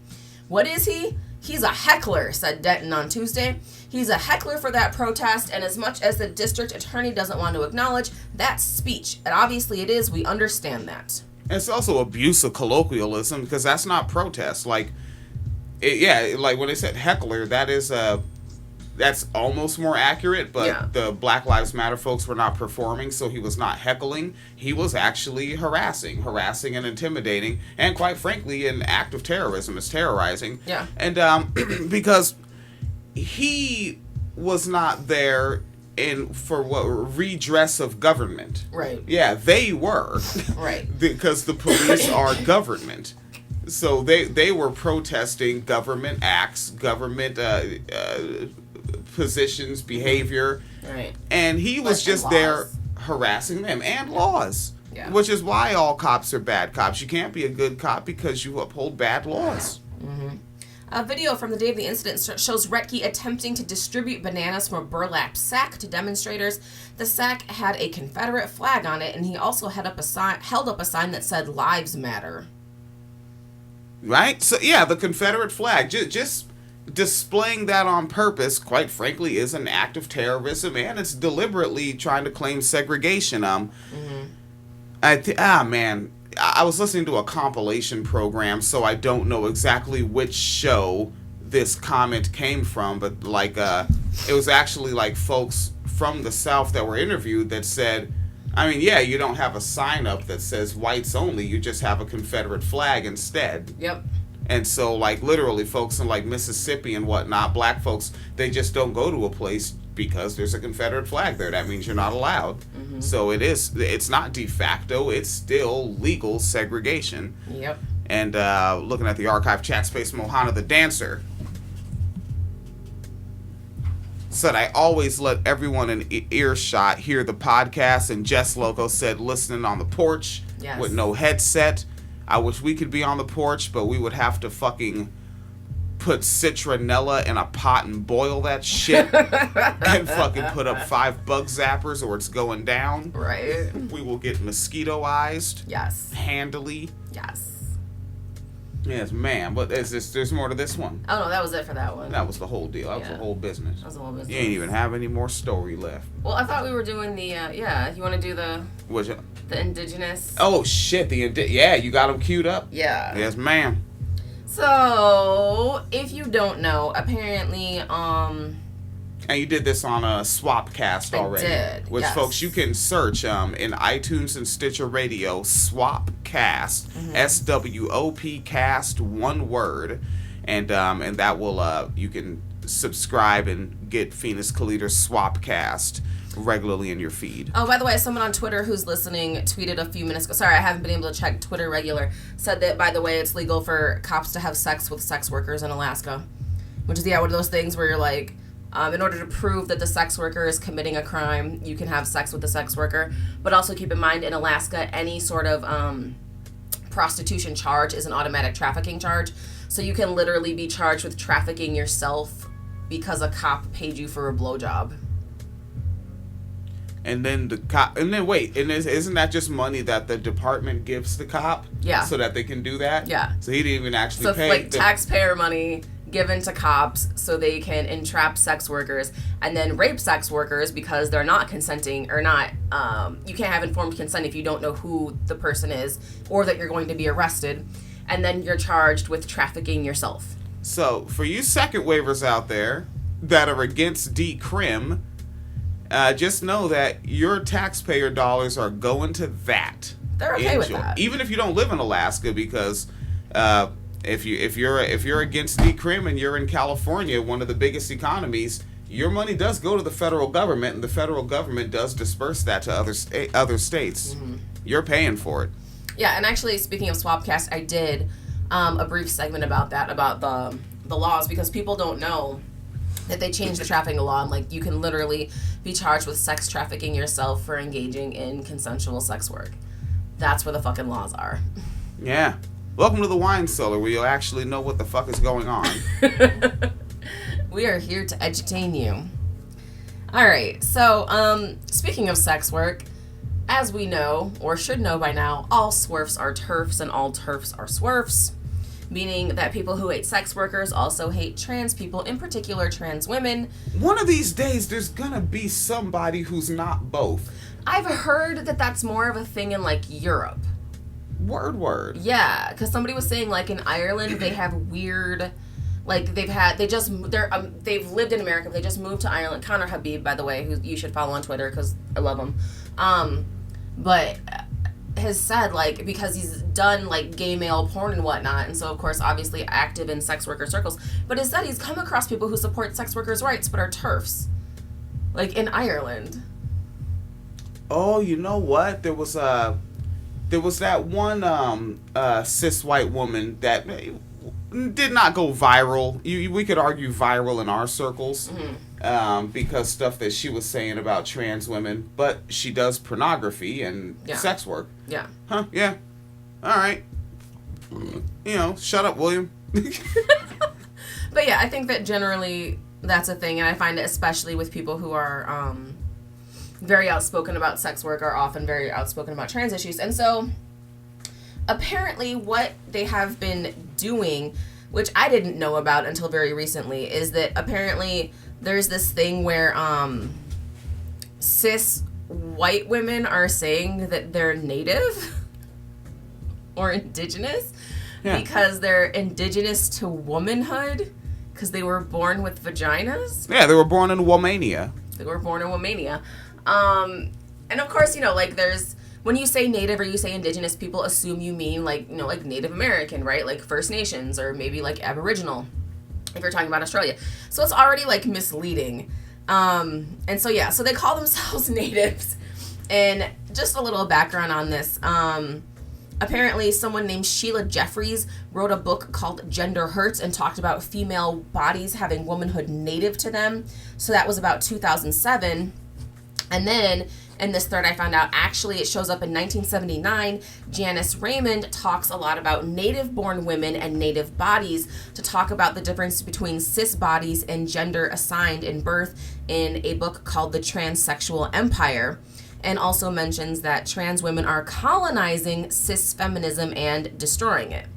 What is he? He's a heckler, said Denton on Tuesday. He's a heckler for that protest, and as much as the district attorney doesn't want to acknowledge, that's speech. And obviously it is, we understand that. It's also abuse of colloquialism, because that's not protest. Like when they said heckler, that's almost more accurate, but the Black Lives Matter folks were not performing, so he was not heckling. He was actually harassing and intimidating, and quite frankly, an act of terrorism. Is terrorizing. Yeah. And because he was not there for redress of government. Right. Yeah, they were. Right. Because the police are government. So they were protesting government acts, government positions, behavior. Right. And he was just there harassing them and laws. Yeah. Which is why all cops are bad cops. You can't be a good cop because you uphold bad laws. Mm-hmm. A video from the day of the incident shows Ritchie attempting to distribute bananas from a burlap sack to demonstrators. The sack had a Confederate flag on it, and he also held up a sign that said "Lives Matter." Right? So, yeah, the Confederate flag. Just displaying that on purpose, quite frankly, is an act of terrorism, and it's deliberately trying to claim segregation. Man, I was listening to a compilation program, so I don't know exactly which show this comment came from, but it was actually folks from the South that were interviewed that said, you don't have a sign up that says whites only, you just have a Confederate flag instead. Yep. And so, literally, folks in, Mississippi and whatnot, black folks, they just don't go to a place because there's a Confederate flag there. That means you're not allowed. Mm-hmm. So it's not de facto, it's still legal segregation. Yep. And looking at the archive chat space, Mohana the Dancer said, I always let everyone in earshot hear the podcast, and Jess Loco said, listening on the porch with no headset. I wish we could be on the porch, but we would have to fucking put citronella in a pot and boil that shit and fucking put up 5 bug zappers or it's going down. Right. We will get mosquitoized. Yes. Handily. Yes. Yes, ma'am. But there's more to this one. Oh, no, that was it for that one. That was the whole deal. That was the whole business. That was the whole business. You ain't even have any more story left. Well, I thought we were doing the, you want to do the... Which? The indigenous. Oh, shit. You got them queued up? Yeah. Yes, ma'am. So, if you don't know, apparently, And you did this on a Swapcast already. I did, Which, folks, you can search in iTunes and Stitcher Radio, Swapcast, SWOP cast, one word. And that will, you can subscribe and get Phoenix Calida's Swapcast regularly in your feed. Oh, by the way, someone on Twitter who's listening tweeted a few minutes ago. Sorry, I haven't been able to check Twitter regular. Said that, by the way, it's legal for cops to have sex with sex workers in Alaska. Which is, one of those things where you're like, in order to prove that the sex worker is committing a crime, you can have sex with the sex worker. But also keep in mind, in Alaska, any sort of prostitution charge is an automatic trafficking charge. So you can literally be charged with trafficking yourself because a cop paid you for a blowjob. And then the cop, and then wait, and isn't that just money that the department gives the cop? Yeah. So that they can do that? Yeah. So he didn't even actually pay. So it's taxpayer money given to cops so they can entrap sex workers and then rape sex workers because they're not consenting or not, you can't have informed consent if you don't know who the person is or that you're going to be arrested. And then you're charged with trafficking yourself. So for you second waivers out there that are against decrim, just know that your taxpayer dollars are going to that. They're okay with that, even if you don't live in Alaska, because if you're against decrim and you're in California, one of the biggest economies, your money does go to the federal government, and the federal government does disperse that to other states. Mm-hmm. You're paying for it. Yeah, and actually, speaking of Swapcast, I did a brief segment about that, about the laws, because people don't know that they changed the trafficking law, and like you can literally be charged with sex trafficking yourself for engaging in consensual sex work. That's where the fucking laws are. Yeah. Welcome to the Wine Cellar, where you'll actually know what the fuck is going on. We are here to entertain you. Alright, so, speaking of sex work, as we know, or should know by now, all swerfs are TERFs and all TERFs are swerfs, meaning that people who hate sex workers also hate trans people, in particular trans women. One of these days, there's gonna be somebody who's not both. I've heard that that's more of a thing in, like, Europe. Word. Yeah, because somebody was saying, like, in Ireland, they have weird... Like, they've lived in America, but they just moved to Ireland. Connor Habib, by the way, who you should follow on Twitter, because I love him. But has said, like, because he's done, like, gay male porn and whatnot, and so, of course, obviously active in sex worker circles, but has said he's come across people who support sex workers' rights, but are TERFs. Like, in Ireland. Oh, you know what? There was that one cis white woman that did not go viral. We could argue viral in our circles, because stuff that she was saying about trans women, but she does pornography and sex work. Yeah. Huh? Yeah. All right. You know, shut up, William. But yeah, I think that generally that's a thing, and I find it especially with people who are very outspoken about sex work are often very outspoken about trans issues. And so apparently what they have been doing, which I didn't know about until very recently, is that apparently there's this thing where cis white women are saying that they're native or indigenous because they're indigenous to womanhood because they were born with vaginas. Yeah, they were born in Womania. And of course, you know, like there's, when you say native or you say indigenous, people assume you mean like, you know, like Native American, right? Like First Nations or maybe like Aboriginal, if you're talking about Australia. So it's already like misleading. And so, yeah, so they call themselves natives. And just a little background on this. Apparently someone named Sheila Jeffries wrote a book called Gender Hurts and talked about female bodies having womanhood native to them. So that was about 2007. And then in this thread I found out, actually it shows up in 1979. Janice Raymond talks a lot about native-born women and native bodies to talk about the difference between cis bodies and gender assigned in birth in a book called The Transsexual Empire, and also mentions that trans women are colonizing cis feminism and destroying it.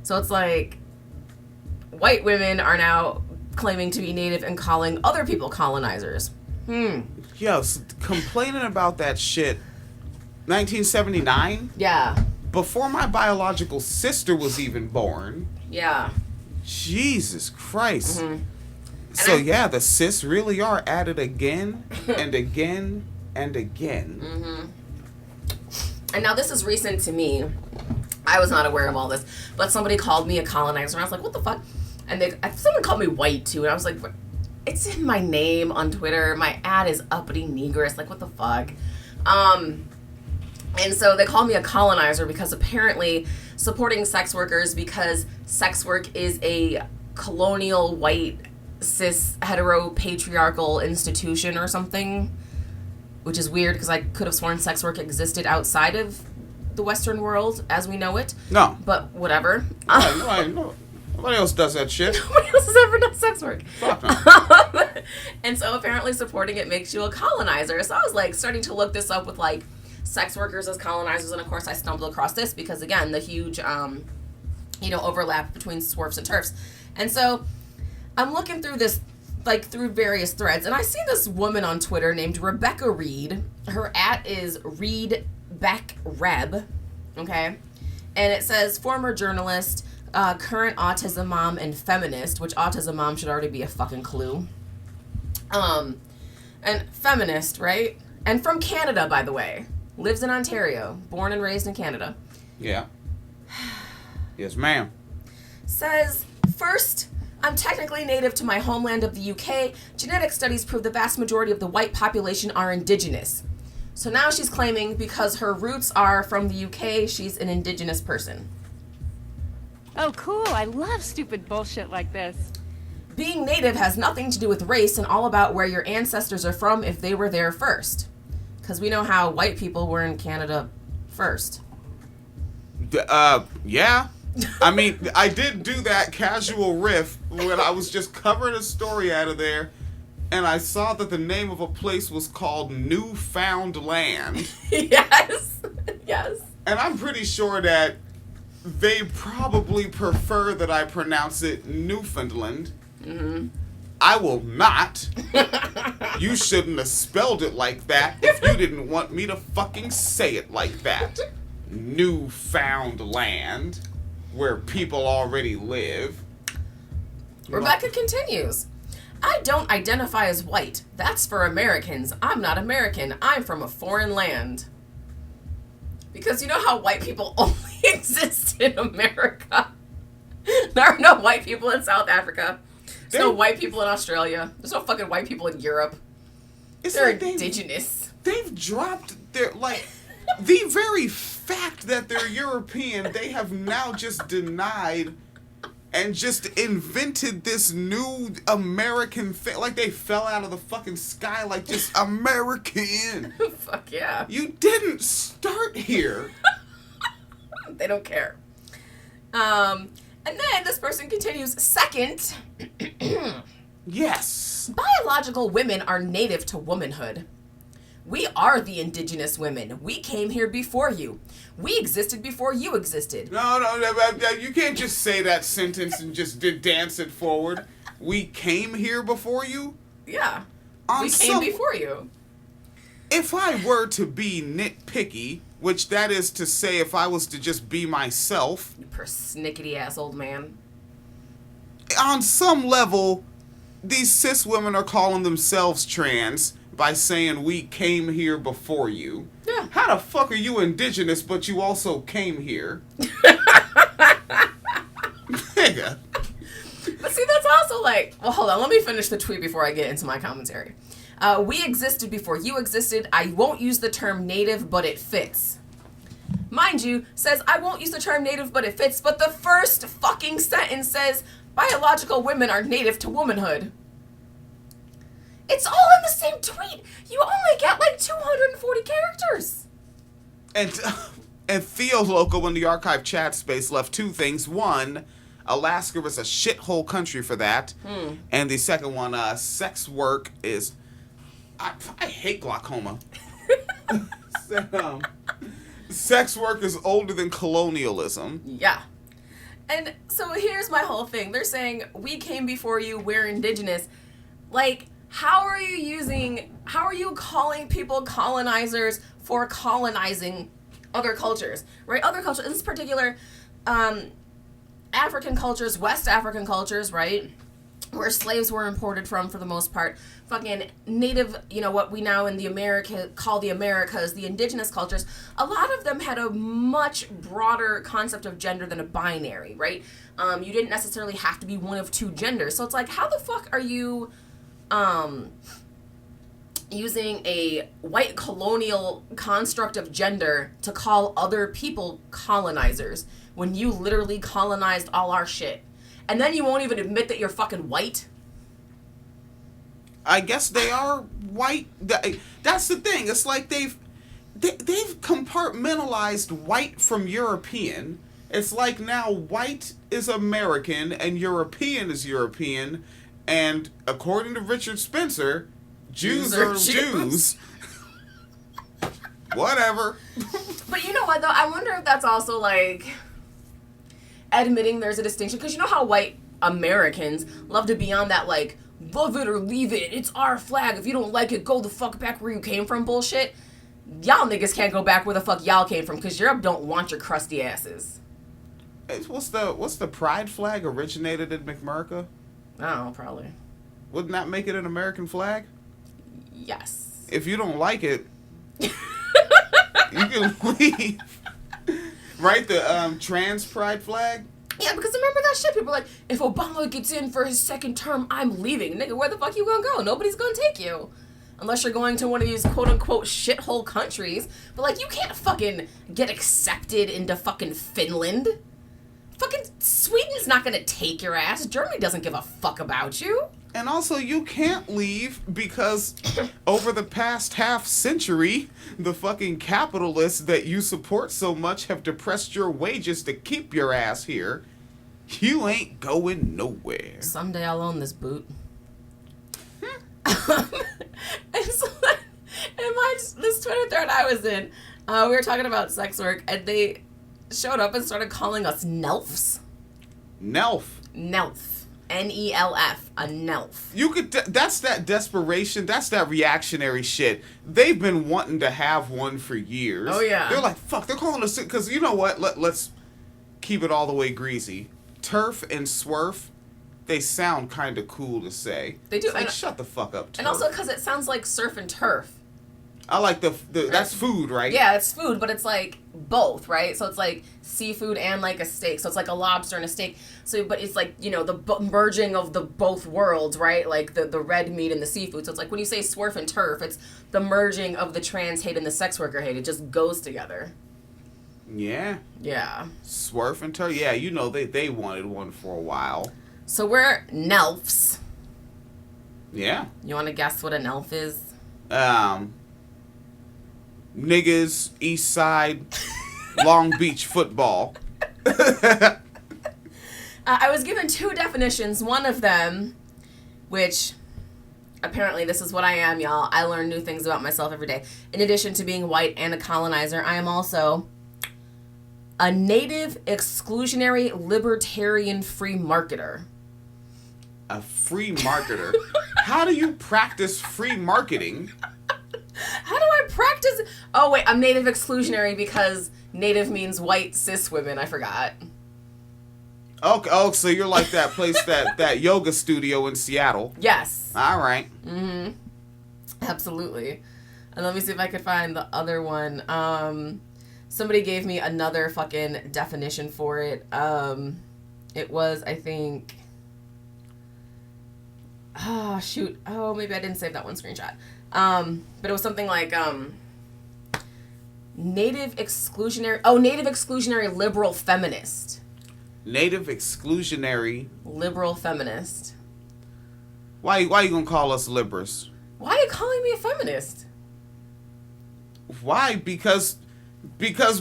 So it's like white women are now claiming to be native and calling other people colonizers. Yo, complaining about that shit, 1979? Yeah. Before my biological sister was even born. Yeah. Jesus Christ. So yeah, the cis really are at it again and again and again. And now this is recent to me. I was not aware of all this, but somebody called me a colonizer, and I was like, what the fuck? And someone called me white too, and I was like, it's in my name on Twitter. My ad is uppity negress. Like, what the fuck? And so they call me a colonizer because apparently supporting sex workers because sex work is a colonial, white, cis, hetero, patriarchal institution or something, which is weird because I could have sworn sex work existed outside of the Western world as we know it. No. But whatever. No. Nobody else does that shit. Nobody else has ever done sex work. Fuck no. And so apparently supporting it makes you a colonizer. So I was like starting to look this up with like sex workers as colonizers, and of course I stumbled across this because again the huge overlap between swerfs and TERFs. And so I'm looking through this like through various threads, and I see this woman on Twitter named Rebecca Reed. Her @ is ReedBeckReb, okay? And it says former journalist, current autism mom and feminist, which autism mom should already be a fucking clue. And feminist, right? And from Canada, by the way. Lives in Ontario. Born and raised in Canada. Yeah. Yes, ma'am. Says, first, I'm technically native to my homeland of the UK. Genetic studies prove the vast majority of the white population are indigenous. So now she's claiming because her roots are from the UK, she's an indigenous person. Oh, cool. I love stupid bullshit like this. Being native has nothing to do with race and all about where your ancestors are from if they were there first. Because we know how white people were in Canada first. Yeah. I mean, I did do that casual riff when I was just covering a story out of there, and I saw that the name of a place was called Newfoundland. Yes. Yes. And I'm pretty sure that they probably prefer that I pronounce it Newfoundland. Mm-hmm. I will not. You shouldn't have spelled it like that if you didn't want me to fucking say it like that. Newfoundland, where people already live. Rebecca continues. I don't identify as white. That's for Americans. I'm not American. I'm from a foreign land. Because you know how white people only exist in America? There are no white people in South Africa. There's no white people in Australia. There's no fucking white people in Europe. They're like indigenous. They've dropped their, like, the very fact that they're European, they have now just denied and just invented this new American thing. Like, they fell out of the fucking sky, like, just American. Fuck yeah. You didn't start here. They don't care. And then this person continues, second, yes, biological women are native to womanhood. We are the indigenous women. We came here before you. We existed before you existed. No, you can't just say that sentence and just dance it forward. We came here before you? Yeah. We came before you. If I were to be nitpicky, which that is to say if I was to just be myself. You persnickety ass old man. On some level, these cis women are calling themselves trans by saying we came here before you. Yeah. How the fuck are you indigenous but you also came here? Nigga. But see, that's also like, well, hold on, let me finish the tweet before I get into my commentary. We existed before you existed. I won't use the term native, but it fits. Mind you, says, I won't use the term native, but it fits, but the first fucking sentence says, biological women are native to womanhood. It's all in the same tweet. You only get like 240 characters. And Theo Loco in the archive chat space left two things. One, Alaska is a shithole country for that. And the second one, sex work is... I hate glaucoma. Sex work is older than colonialism. Yeah. And so here's my whole thing. They're saying, we came before you, we're indigenous. Like... How are you calling people colonizers for colonizing other cultures, right? Other cultures, in this particular, African cultures, West African cultures, right? Where slaves were imported from for the most part. Fucking native, you know, what we now in the call the Americas, the indigenous cultures. A lot of them had a much broader concept of gender than a binary, right? You didn't necessarily have to be one of two genders. So it's like, how the fuck are you... using a white colonial construct of gender to call other people colonizers when you literally colonized all our shit. And then you won't even admit that you're fucking white? I guess they are white. That's the thing. It's like they've compartmentalized white from European. It's like now white is American and European is European. And according to Richard Spencer, Jews are Jews. Whatever. But you know what, though? I wonder if that's also, like, admitting there's a distinction. Because you know how white Americans love to be on that, like, love it or leave it. It's our flag. If you don't like it, go the fuck back where you came from bullshit. Y'all niggas can't go back where the fuck y'all came from because Europe don't want your crusty asses. What's the pride flag originated in McMurica? Oh, probably. Wouldn't that make it an American flag? Yes. If you don't like it, you can leave. Right? The trans pride flag? Yeah, because remember that shit? People are like, if Obama gets in for his second term, I'm leaving. Nigga, where the fuck you gonna go? Nobody's gonna take you. Unless you're going to one of these quote-unquote shithole countries. But, like, you can't fucking get accepted into fucking Finland. Fucking Sweden's not gonna take your ass. Germany doesn't give a fuck about you. And also, you can't leave because over the past half century, the fucking capitalists that you support so much have depressed your wages to keep your ass here. You ain't going nowhere. Someday I'll own this boot. And so, this Twitter thread I was in, we were talking about sex work, and they showed up and started calling us NELFs. Nelf. NELF. N-E-L-F. A NELF. You could. That's that desperation. That's that reactionary shit. They've been wanting to have one for years. Oh, yeah. They're like, fuck. They're calling us because you know what? Let's keep it all the way greasy. Turf and swerf. They sound kind of cool to say. They do. It's like, shut the fuck up, turf. And also because it sounds like surf and turf. I like the that's food, right? Yeah, it's food, but it's like both, right? So it's like seafood and like a steak. So it's like a lobster and a steak. So, but it's like, you know, the merging of the both worlds, right? Like the red meat and the seafood. So it's like when you say swerf and turf, it's the merging of the trans hate and the sex worker hate. It just goes together. Yeah. Yeah. Swerf and turf. Yeah, you know they wanted one for a while. So we're NELFs. Yeah. You want to guess what an ELF is? Niggas, East Side, Long Beach football. I was given two definitions. One of them, which apparently this is what I am, y'all. I learn new things about myself every day. In addition to being white and a colonizer, I am also a native exclusionary libertarian free marketer. A free marketer? How do you practice free marketing? How do I practice? Oh, wait, I'm native exclusionary because native means white cis women. I forgot. Okay, oh, so you're like that place, that yoga studio in Seattle. Yes. All right. Mm-hmm. Absolutely. And let me see if I could find the other one. Somebody gave me another fucking definition for it. It was, I think... Oh, shoot. Oh, maybe I didn't save that one screenshot. But it was something like, native exclusionary liberal feminist. Native exclusionary... Liberal feminist. Why you gonna call us liberals? Why are you calling me a feminist? Why? Because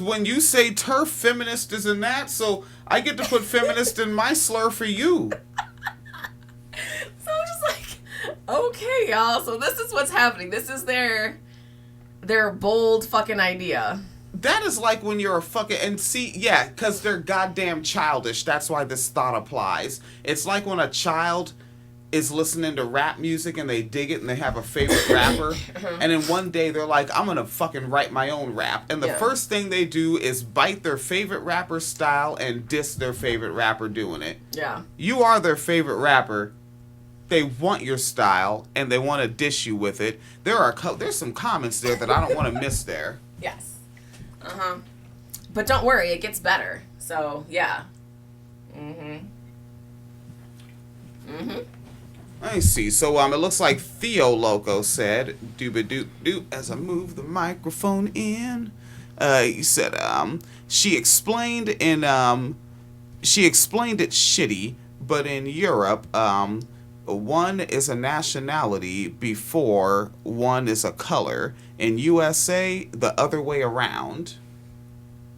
when you say turf, feminist isn't that, so I get to put feminist in my slur for you. So I'm just like, okay, y'all. So this is what's happening. This is their bold fucking idea. That is like when you're a fucking... And see, yeah, because they're goddamn childish. That's why this thought applies. It's like when a child is listening to rap music and they dig it and they have a favorite rapper. And then one day they're like, I'm going to fucking write my own rap. And the first thing they do is bite their favorite rapper's style and diss their favorite rapper doing it. Yeah. You are their favorite rapper. They want your style and they want to dish you with it. There's some comments there that I don't want to miss there. Yes. But don't worry, it gets better. So, yeah. Let me see. So, it looks like Theo Loco said, dooba-doop-doop, as I move the microphone in. He said, she explained it shitty, but in Europe, one is a nationality before one is a color. In USA, the other way around.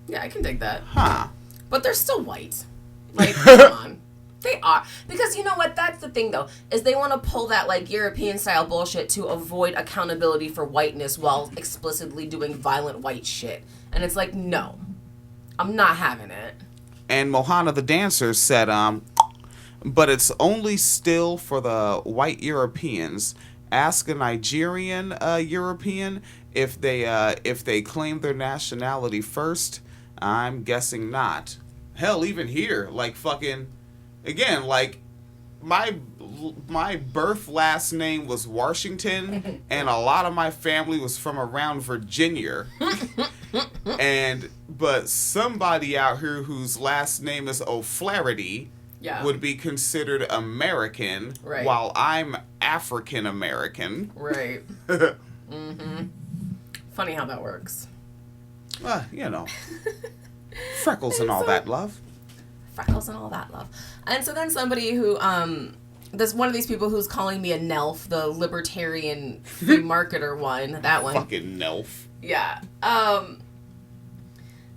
Yeah, I can dig that. Huh. But they're still white. Like, come on. They are. Because you know what? That's the thing, though, is they want to pull that, like, European-style bullshit to avoid accountability for whiteness while explicitly doing violent white shit. And it's like, no. I'm not having it. And Mohana the Dancer said, but it's only still for the white Europeans. Ask a Nigerian European if they claim their nationality first. I'm guessing not. Hell, even here, like fucking, again, like my birth last name was Washington, and a lot of my family was from around Virginia. But somebody out here whose last name is O'Flaherty would be considered American, while I'm African American. Right. Funny how that works. Freckles and all that love. Freckles and all that love. And so then somebody who, there's one of these people who's calling me a NELF, the libertarian free marketer one, that one. Fucking NELF. Yeah.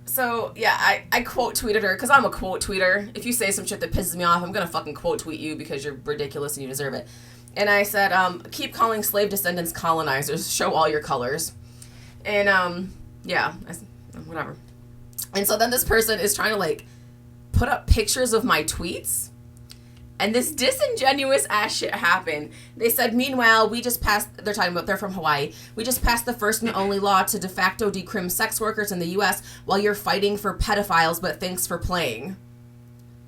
So, yeah, I quote tweeted her, because I'm a quote tweeter. If you say some shit that pisses me off, I'm going to fucking quote tweet you because you're ridiculous and you deserve it. And I said, keep calling slave descendants colonizers. Show all your colors. And, whatever. And so then this person is trying to, like, put up pictures of my tweets. And this disingenuous ass shit happened. They said, meanwhile, they're from Hawaii. We just passed the first and only law to de facto decrim sex workers in the U.S. while you're fighting for pedophiles, but thanks for playing.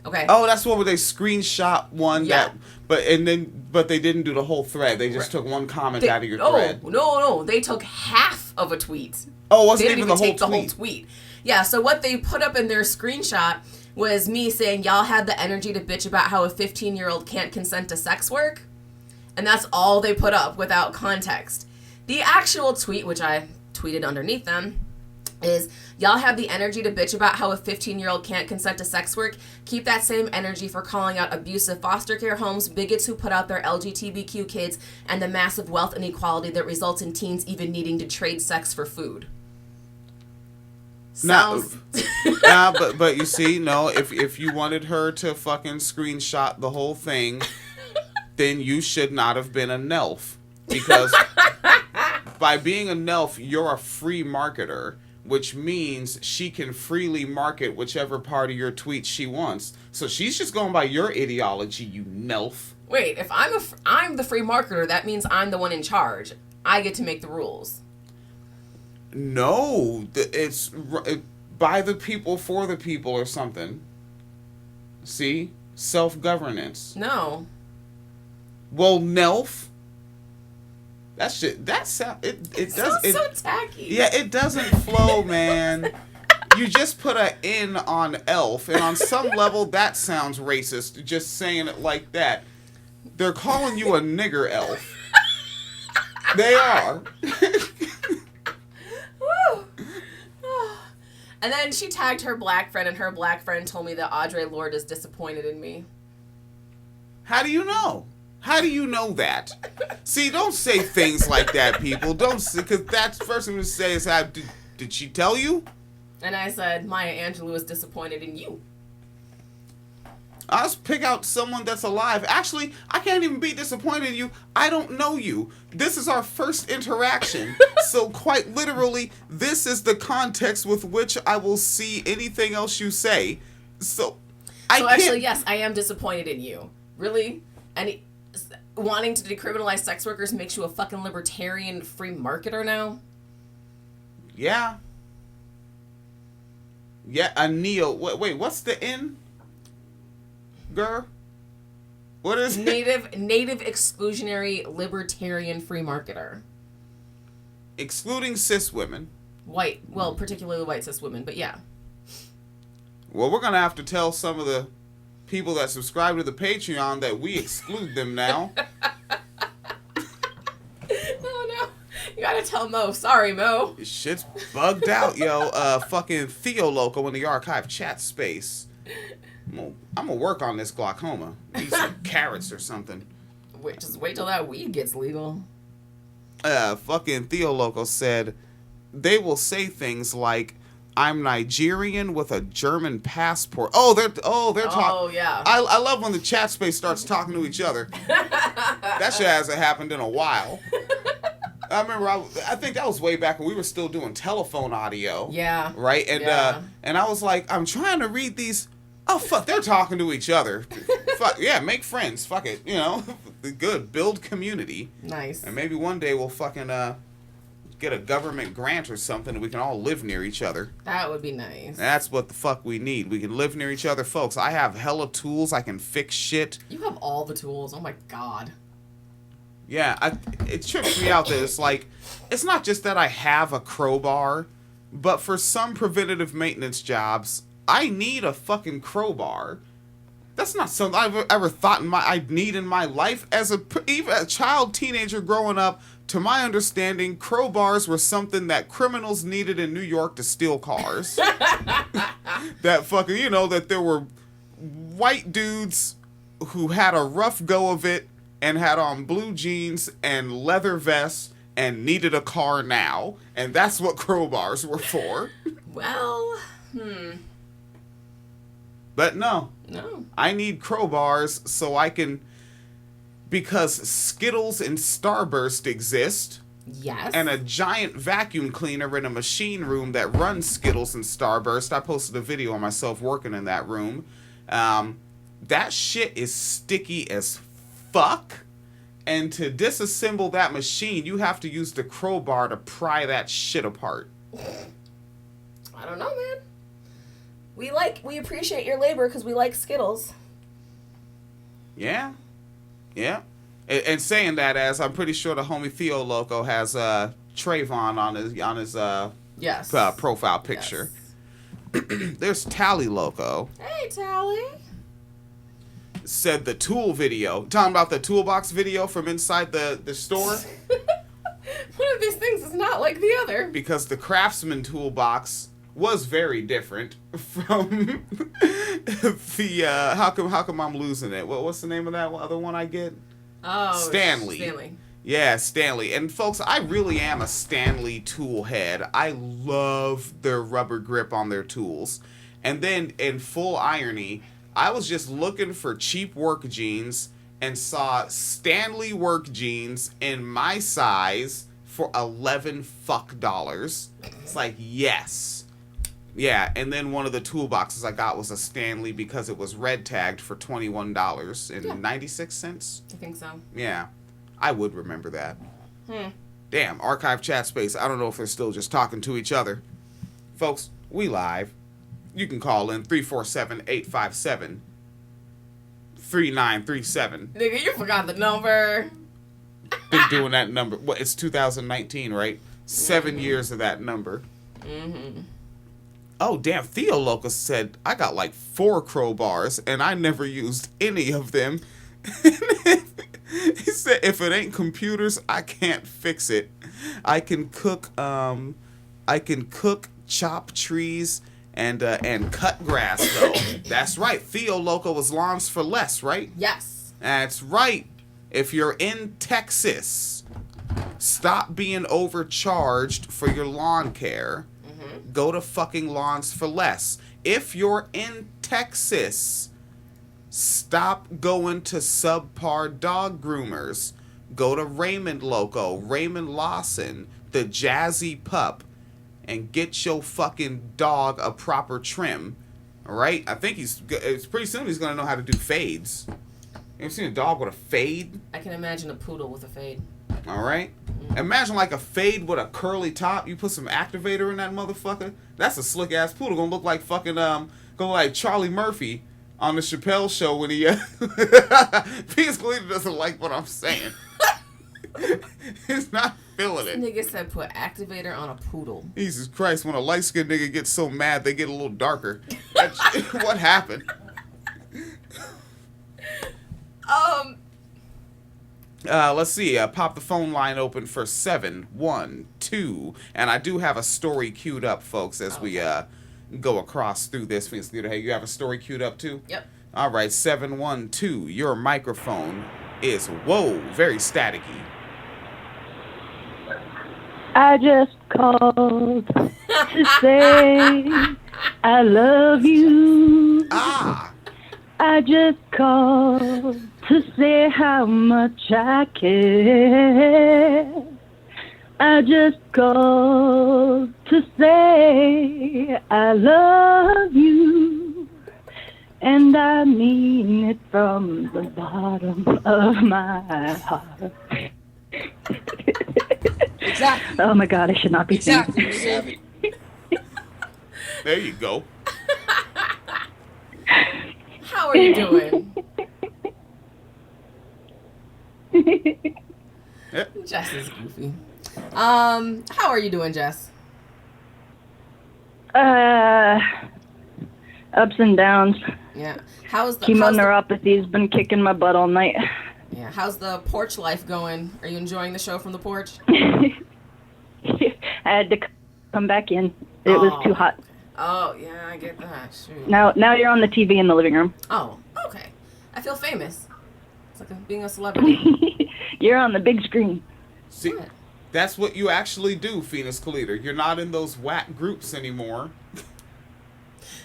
Okay. Oh, that's what they screenshot one but they didn't do the whole thread. They just took one comment out of your thread. No. They took half of a tweet. Oh, it wasn't they didn't even take the whole tweet. Yeah, so what they put up in their screenshot was me saying, y'all had the energy to bitch about how a 15-year-old can't consent to sex work. And that's all they put up without context. The actual tweet, which I tweeted underneath them, is, y'all have the energy to bitch about how a 15-year-old can't consent to sex work. Keep that same energy for calling out abusive foster care homes, bigots who put out their LGBTQ kids, and the massive wealth inequality that results in teens even needing to trade sex for food. But you see, no, if you wanted her to fucking screenshot the whole thing, then you should not have been a NELF. Because by being a NELF, you're a free marketer, which means she can freely market whichever part of your tweet she wants. So she's just going by your ideology, you NELF. Wait, if I'm the free marketer, that means I'm the one in charge. I get to make the rules. No, it's by the people, for the people, or something. See? Self-governance. No. Well, NELF. That shit, it does. So tacky. Yeah, it doesn't flow, man. You just put an N on elf, and on some level, that sounds racist, just saying it like that. They're calling you a nigger elf. They are. And then she tagged her black friend, and her black friend told me that Audre Lorde is disappointed in me. How do you know? How do you know that? See, don't say things like that, people. Don't, because that's the first thing to say is, did she tell you? And I said, Maya Angelou is disappointed in you. I'll just pick out someone that's alive. Actually, I can't even be disappointed in you. I don't know you. This is our first interaction. So quite literally, this is the context with which I will see anything else you say. So actually, yes, I am disappointed in you. Really? And wanting to decriminalize sex workers makes you a fucking libertarian free marketer now? Yeah. Yeah, a neo. Wait, what's the N? Girl? What is it? Native exclusionary libertarian free marketer. Excluding cis women. White. Well, particularly white cis women, but yeah. Well, we're going to have to tell some of the people that subscribe to the Patreon that we exclude them now. Oh, no. You got to tell Mo. Sorry, Mo. This shit's bugged out, yo. Fucking Theo Loco in the archive chat space. I'm gonna work on this glaucoma. Eat some carrots or something. Just wait till that weed gets legal. Fucking Theo Loco said they will say things like, "I'm Nigerian with a German passport." They're talking. Oh yeah. I love when the chat space starts talking to each other. That shit hasn't happened in a while. I remember. I think that was way back when we were still doing telephone audio. Yeah. Right. And and I was like, I'm trying to read these. Oh, fuck, they're talking to each other. Fuck, yeah, make friends. Fuck it, you know. Good, build community. Nice. And maybe one day we'll fucking get a government grant or something and we can all live near each other. That would be nice. That's what the fuck we need. We can live near each other, folks. I have hella tools. I can fix shit. You have all the tools. Oh, my God. Yeah, it trips me out that it's like, it's not just that I have a crowbar. but for some preventative maintenance jobs, I need a fucking crowbar. That's not something I've ever thought I'd need in my life. Even a child, teenager growing up, to my understanding, crowbars were something that criminals needed in New York to steal cars. That fucking, that there were white dudes who had a rough go of it and had on blue jeans and leather vests and needed a car now. And that's what crowbars were for. Well, But no. No. I need crowbars so I can... Because Skittles and Starburst exist. Yes. And a giant vacuum cleaner in a machine room that runs Skittles and Starburst. I posted a video of myself working in that room. That shit is sticky as fuck. And to disassemble that machine, you have to use the crowbar to pry that shit apart. I don't know, man. We appreciate your labor because we like Skittles. Yeah. Yeah. And saying that, as I'm pretty sure the homie Theo Loco has Trayvon on his yes. Profile picture. Yes. There's Tally Loco. Hey, Tally. Said the tool video. Talking about the toolbox video from inside the store. One of these things is not like the other. Because the Craftsman toolbox was very different from the how come I'm losing it? What's the name of that other one I get? Oh, Stanley. Yeah, Stanley. And folks, I really am a Stanley tool head. I love their rubber grip on their tools. And then in full irony, I was just looking for cheap work jeans and saw Stanley work jeans in my size for $11 fuck. It's like, yes. Yeah, and then one of the toolboxes I got was a Stanley because it was red tagged for $21.96. I think so. Yeah, I would remember that. Damn, archive chat space. I don't know if they're still just talking to each other. Folks, we live. You can call in 347-857-3937. Nigga, you forgot the number. Been doing that number. Well, it's 2019, right? 7 years of that number. Mm-hmm. Oh, damn. Theo Locus said, I got like 4 crowbars, and I never used any of them. He said, if it ain't computers, I can't fix it. I can cook, chop trees, and cut grass, though. That's right. Theo Loco was Lawns for Less, right? Yes. That's right. If you're in Texas, stop being overcharged for your lawn care. Go to fucking Lawns for Less. If you're in Texas, stop going to subpar dog groomers. Go to Raymond Loco, Raymond Lawson, the Jazzy Pup, and get your fucking dog a proper trim. All right? I think it's pretty soon he's going to know how to do fades. You ever seen a dog with a fade? I can imagine a poodle with a fade. All right? Imagine like a fade with a curly top. You put some activator in that motherfucker. That's a slick ass poodle. Gonna look like fucking gonna look like Charlie Murphy on the Chappelle show when he P.S. Calida doesn't like what I'm saying. He's not feeling it. This nigga said put activator on a poodle. Jesus Christ, when a light skinned nigga gets so mad they get a little darker. What happened? Let's see. Pop the phone line open for 712. And I do have a story queued up, folks, as we go across through this. Hey, you have a story queued up too? Yep. All right, 712. Your microphone is, whoa, very staticky. I just called to say I love you. I just called to say how much I care. I just called to say I love you. And I mean it from the bottom of my heart. Exactly. Oh my God, I should not be exactly. singing. There you go. How are you doing? Yep. Jess is goofy. How are you doing, Jess? Ups and downs. Yeah. How's the Chemoneuropathy's been kicking my butt all night. Yeah. How's the porch life going? Are you enjoying the show from the porch? I had to come back in. It was too hot. Oh, yeah, I get that. Shoot. Now you're on the TV in the living room. Oh, okay. I feel famous. It's like being a celebrity. You're on the big screen. See, that's what you actually do, Phoenix Calida. You're not in those whack groups anymore.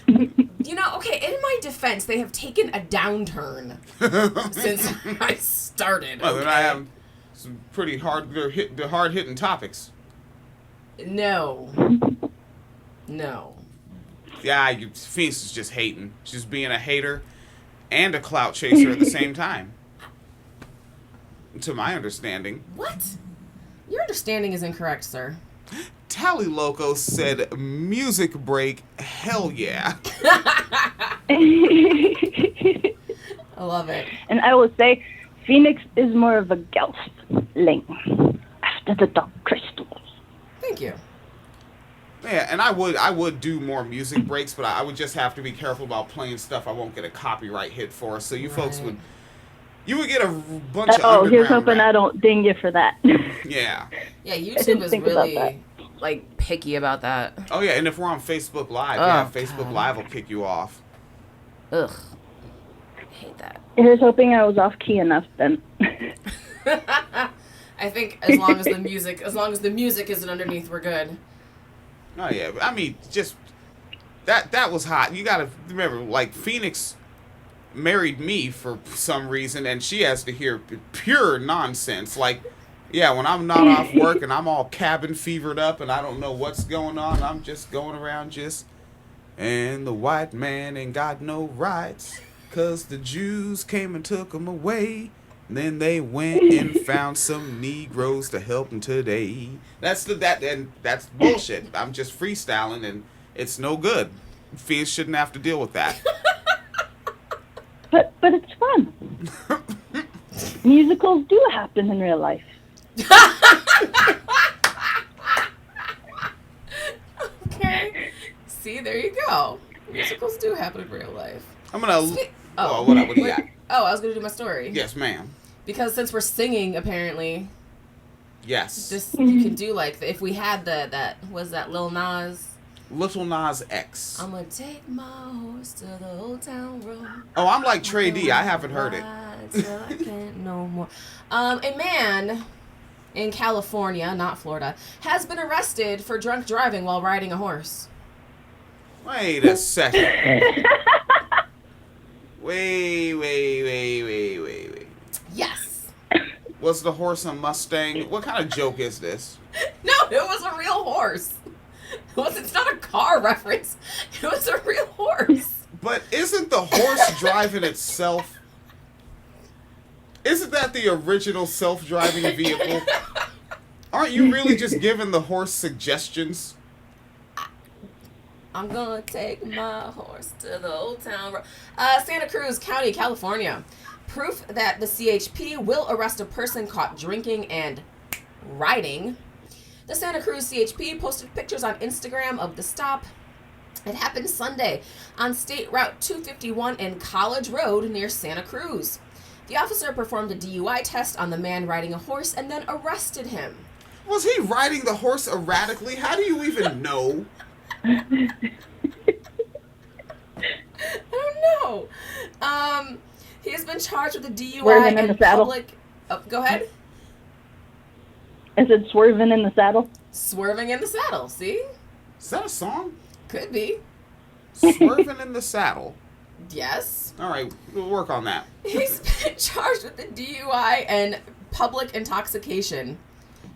You know, okay, in my defense, they have taken a downturn since I started. Well, then I have some pretty hard-hitting topics. No. Yeah, Phoenix is just hating. She's being a hater and a clout chaser at the same time. To my understanding. What? Your understanding is incorrect, sir. Tally Loco said, music break, hell yeah. I love it. And I will say, Phoenix is more of a gelfling after the dark crystals. Thank you. Yeah, and I would do more music breaks, but I would just have to be careful about playing stuff I won't get a copyright hit for. So you folks would get a bunch of underground here's hoping rap. I don't ding you for that. Yeah. Yeah, YouTube is really like picky about that. Oh yeah, and if we're on Facebook Live, Facebook Live will kick you off. Ugh. I hate that. Here's hoping I was off key enough then. I think as long as the music isn't underneath, we're good. Oh yeah, I mean, just that was hot. You gotta remember, like, Phoenix married me for some reason, and she has to hear pure nonsense. Like, yeah, when I'm not off work and I'm all cabin fevered up and I don't know what's going on, I'm just going around and the white man ain't got no rights, 'cause the Jews came and took them away. And then they went and found some Negroes to help them today. That's bullshit. I'm just freestyling and it's no good. Phoenix shouldn't have to deal with that. But it's fun. Musicals do happen in real life. Okay. See, there you go. Musicals do happen in real life. I'm gonna. What do you got? Oh, I was gonna do my story. Yes, ma'am. Because since we're singing, apparently. Yes. Just you can do like if we had that Lil Nas. Little Nas X. I'm gonna take my horse to the old town road. Oh, I'm like Trey D. I haven't heard it. Till I can't no more. A man in California, not Florida, has been arrested for drunk driving while riding a horse. Wait a second. Wait. Yes. Was the horse a Mustang? What kind of joke is this? No, it was a real horse. It's not a car reference. It was a real horse. But isn't the horse driving itself? Isn't that the original self-driving vehicle? Aren't you really just giving the horse suggestions? I'm gonna take my horse to the old town road. Santa Cruz County, California. Proof that the CHP will arrest a person caught drinking and riding. The Santa Cruz CHP posted pictures on Instagram of the stop. It happened Sunday on State Route 251 in College Road near Santa Cruz. The officer performed a DUI test on the man riding a horse and then arrested him. Was he riding the horse erratically? How do you even know? I don't know. He has been charged with a DUI Swerving in and the saddle. public. Oh, go ahead. Is it swerving in the saddle? Swerving in the saddle. See? Is that a song? Could be. Swerving in the saddle. Yes. All right, we'll work on that. He's been charged with the DUI and public intoxication.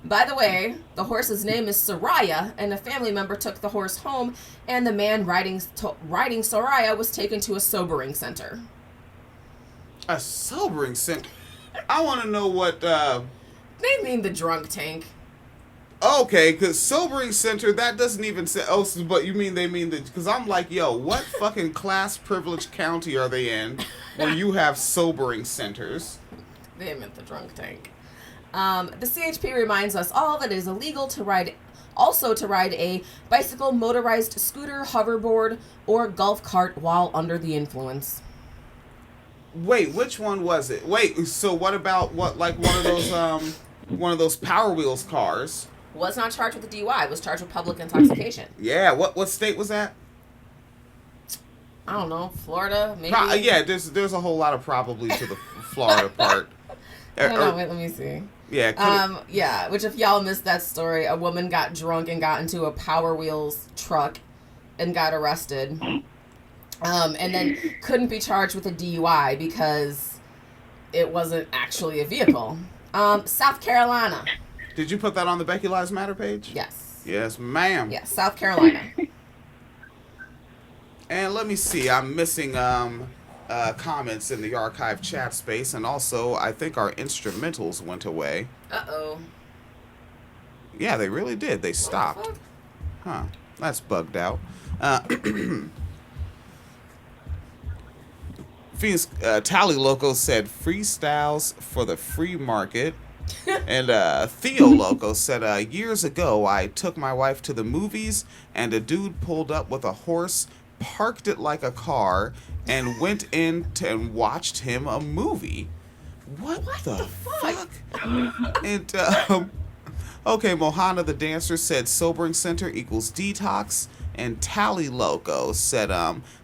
By the way, the horse's name is Soraya, and a family member took the horse home, and the man riding Soraya was taken to a sobering center. A sobering center? I want to know what... They mean the drunk tank. Okay, because sobering center, that doesn't even say... Oh, but you mean they mean the... Because I'm like, yo, what fucking class privileged county are they in where you have sobering centers? They meant the drunk tank. The CHP reminds us all that it is illegal to ride a bicycle, motorized scooter, hoverboard, or golf cart while under the influence. Wait, which one was it? Wait, so what about one of those Power Wheels cars? Was not charged with a DUI. Was charged with public intoxication. Yeah, what state was that? I don't know, Florida, maybe. Yeah, there's a whole lot of probably to the Florida part. I don't know. Wait, let me see. Yeah. Yeah. Which, if y'all missed that story, a woman got drunk and got into a Power Wheels truck and got arrested, and then couldn't be charged with a DUI because it wasn't actually a vehicle. South Carolina. Did you put that on the Becky Lives Matter page? Yes. Yes, ma'am. Yes, South Carolina. And let me see. I'm missing comments in the archive chat space, and also I think our instrumentals went away. Uh-oh. Yeah, they really did. They stopped. Huh. That's bugged out. Phoenix Tally Loco said freestyles for the free market. And Theo Loco said, years ago, I took my wife to the movies, and a dude pulled up with a horse, parked it like a car, and went in and watched him a movie. What the fuck? And, okay, Mohana the Dancer said sobering center equals detox. And Tally Loco said,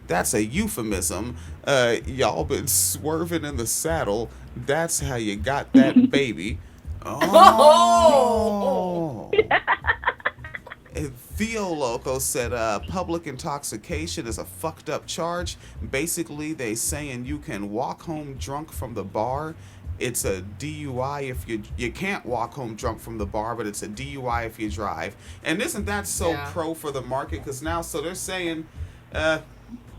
that's a euphemism. Y'all been swerving in the saddle. That's how you got that baby. Oh. And Theo Loco said, public intoxication is a fucked up charge. Basically, they saying you can walk home drunk from the bar. It's a DUI if you can't walk home drunk from the bar, but it's a DUI if you drive. And isn't that so pro for the market? Because now, so they're saying,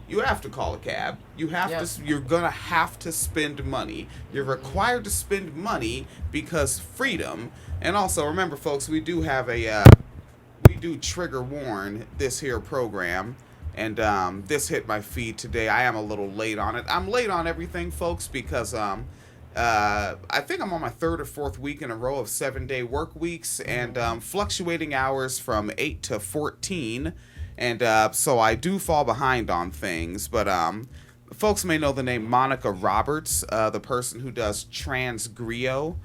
you have to call a cab. You have to. You're gonna have to spend money. You're required to spend money because freedom. And also, remember, folks, we do have we do trigger warn this here program, and this hit my feed today. I am a little late on it. I'm late on everything, folks, because I think I'm on my third or fourth week in a row of 7-day work weeks, and fluctuating hours from 8 to 14. And so I do fall behind on things, but folks may know the name Monica Roberts, the person who does Transgrio,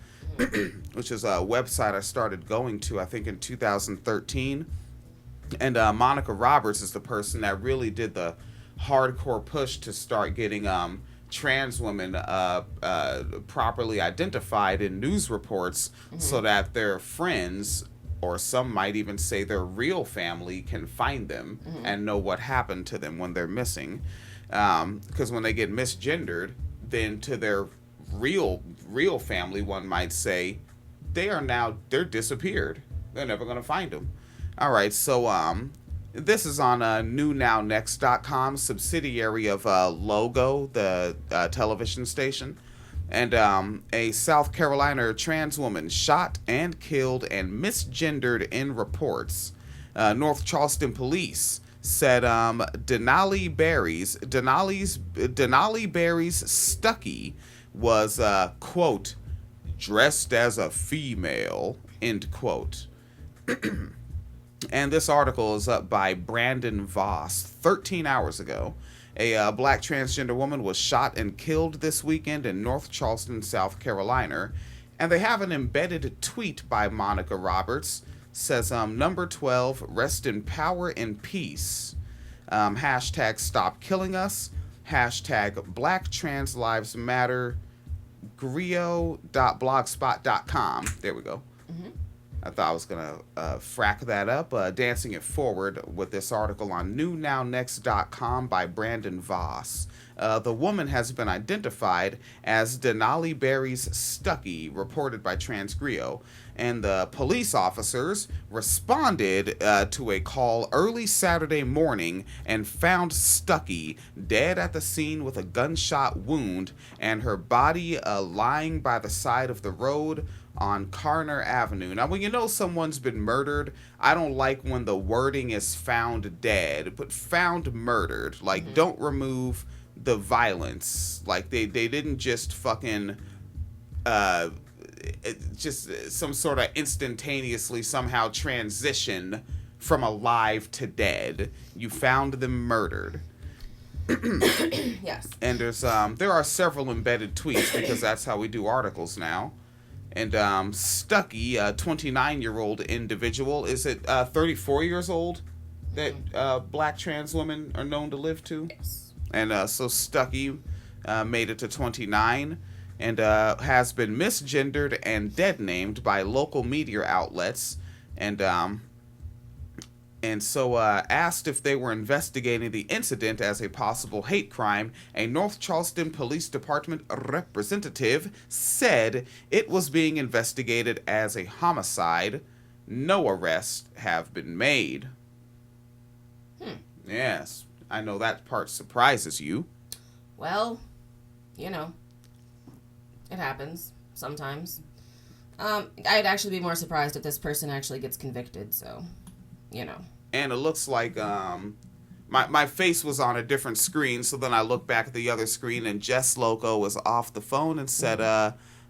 which is a website I started going to, I think, in 2013. And Monica Roberts is the person that really did the hardcore push to start getting trans women properly identified in news reports so that their friends, or some might even say their real family, can find them and know what happened to them when they're missing. Because when they get misgendered, then to their real family, one might say, they're disappeared. They're never going to find them. All right, so this is on NewNowNext.com, subsidiary of Logo, the television station. And a South Carolina trans woman shot and killed and misgendered in reports. North Charleston police said Denali Berry's Stuckey was, quote, dressed as a female, end quote. And this article is up by Brandon Voss 13 hours ago. A black transgender woman was shot and killed this weekend in North Charleston, South Carolina. And they have an embedded tweet by Monica Roberts. Says, number 12, rest in power and peace. Hashtag stop killing us. Hashtag Black Trans Lives Matter. Grio.blogspot.com. There we go. I thought I was going to frack that up, dancing it forward with this article on NewNowNext.com by Brandon Voss. The woman has been identified as Denali Berry's Stuckey, reported by Transgrio, and the police officers responded to a call early Saturday morning and found Stuckey dead at the scene with a gunshot wound and her body lying by the side of the road on Carner Avenue. Now, when you know someone's been murdered, I don't like when the wording is found dead, but found murdered. Like, don't remove the violence. Like, they didn't just fucking just some sort of instantaneously somehow transition from alive to dead. You found them murdered. Yes. And there are several embedded tweets because that's how we do articles now. And Stucky, a 29-year-old individual, is it 34 years old that black trans women are known to live to? Yes. And so Stucky made it to 29 and has been misgendered and dead-named by local media outlets. And so asked if they were investigating the incident as a possible hate crime, a North Charleston Police Department representative said it was being investigated as a homicide. No arrests have been made. Yes, I know that part surprises you. Well, you know, it happens sometimes. I'd actually be more surprised if this person actually gets convicted, so... You know. And it looks like my face was on a different screen, so then I looked back at the other screen and Jess Loco was off the phone and said,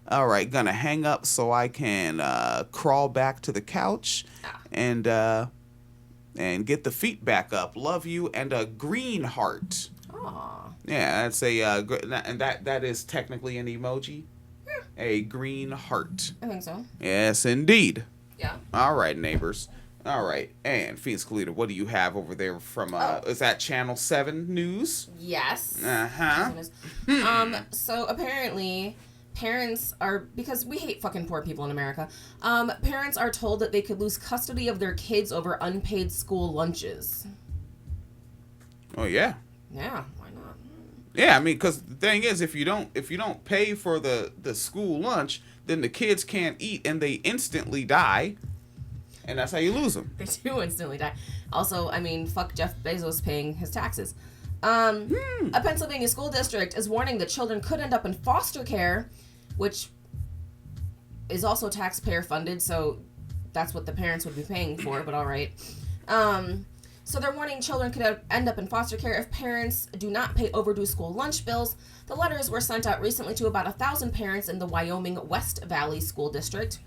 all right, gonna hang up so I can crawl back to the couch and get the feet back up. Love you, and a green heart. Aww. Yeah, that's and that is technically an emoji. Yeah. A green heart. I think so. Yes, indeed. Yeah. All right, neighbors. All right, and Phoenix Calida, what do you have over there from, is that Channel 7 news? Yes. Uh-huh. So apparently, parents are, because we hate fucking poor people in America, parents are told that they could lose custody of their kids over unpaid school lunches. Oh, yeah. Yeah, why not? Yeah, I mean, because the thing is, if you don't pay for the school lunch, then the kids can't eat and they instantly die. And that's how you lose them. They do instantly die. Also, I mean, fuck Jeff Bezos paying his taxes. A Pennsylvania school district is warning that children could end up in foster care, which is also taxpayer funded, so that's what the parents would be paying for, but all right. So they're warning children could end up in foster care if parents do not pay overdue school lunch bills. The letters were sent out recently to about 1,000 parents in the Wyoming West Valley School District,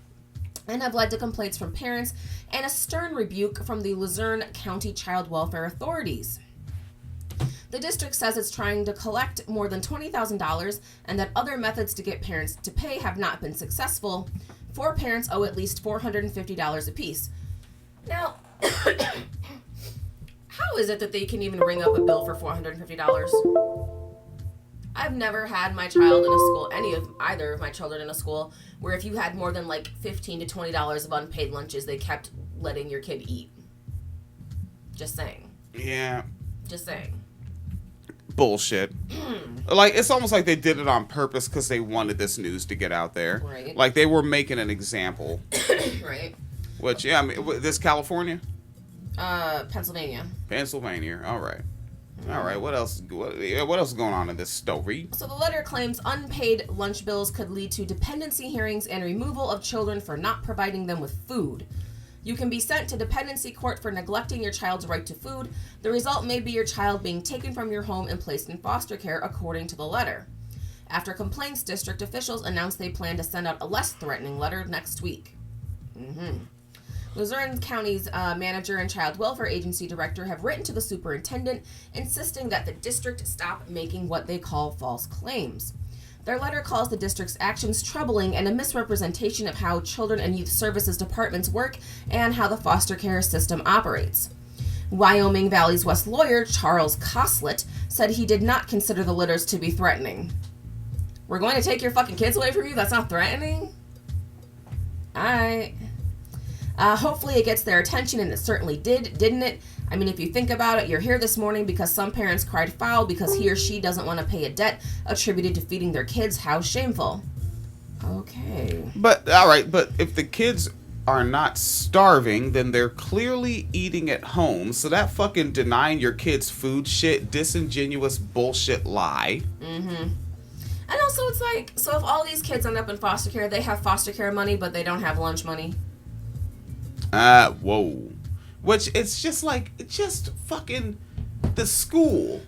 and have led to complaints from parents and a stern rebuke from the Luzerne County Child Welfare Authorities. The district says it's trying to collect more than $20,000 and that other methods to get parents to pay have not been successful. 4 parents owe at least $450 apiece. Now, how is it that they can even ring up a bill for $450? I've never had my child in a school, either of my children in a school, where if you had more than like $15 to $20 of unpaid lunches, they kept letting your kid eat. Just saying. Yeah. Just saying. Bullshit. Like, it's almost like they did it on purpose because they wanted this news to get out there. Right. Like, they were making an example. Right. Which, yeah, I mean, this California? Pennsylvania. Pennsylvania. All right. All right, what else is going on in this story? So the letter claims unpaid lunch bills could lead to dependency hearings and removal of children for not providing them with food. You can be sent to dependency court for neglecting your child's right to food. The result may be your child being taken from your home and placed in foster care, according to the letter. After complaints, district officials announced they plan to send out a less threatening letter next week. Luzerne County's manager and child welfare agency director have written to the superintendent insisting that the district stop making what they call false claims. Their letter calls the district's actions troubling and a misrepresentation of how children and youth services departments work and how the foster care system operates. Wyoming Valley's West lawyer, Charles Coslett, said he did not consider the letters to be threatening. We're going to take your fucking kids away from you? That's not threatening? Alright. Hopefully it gets their attention, and it certainly did, didn't it? I mean, if you think about it, you're here this morning because some parents cried foul because he or she doesn't want to pay a debt attributed to feeding their kids. How shameful. Okay. But, all right, but if the kids are not starving, then they're clearly eating at home, so that fucking denying your kids food shit, disingenuous bullshit lie. And also, it's like, so if all these kids end up in foster care, they have foster care money, but they don't have lunch money. Whoa. Which, it's just like, fucking, the school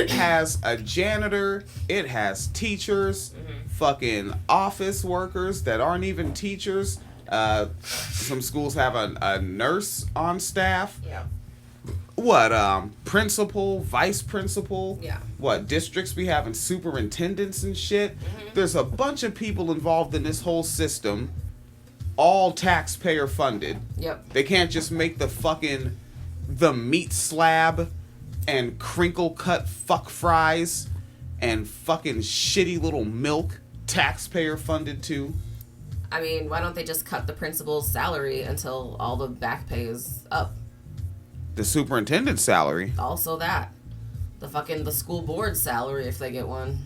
has a janitor, it has teachers, fucking office workers that aren't even teachers. Some schools have a nurse on staff. Yeah. What, principal, vice principal? Yeah. What, districts be having superintendents and shit? Mm-hmm. There's a bunch of people involved in this whole system, all taxpayer funded. Yep. They can't just make the meat slab and crinkle cut fuck fries and fucking shitty little milk taxpayer funded too. I mean, why don't they just cut the principal's salary until all the back pay is up? The superintendent's salary. Also that. The school board salary if they get one.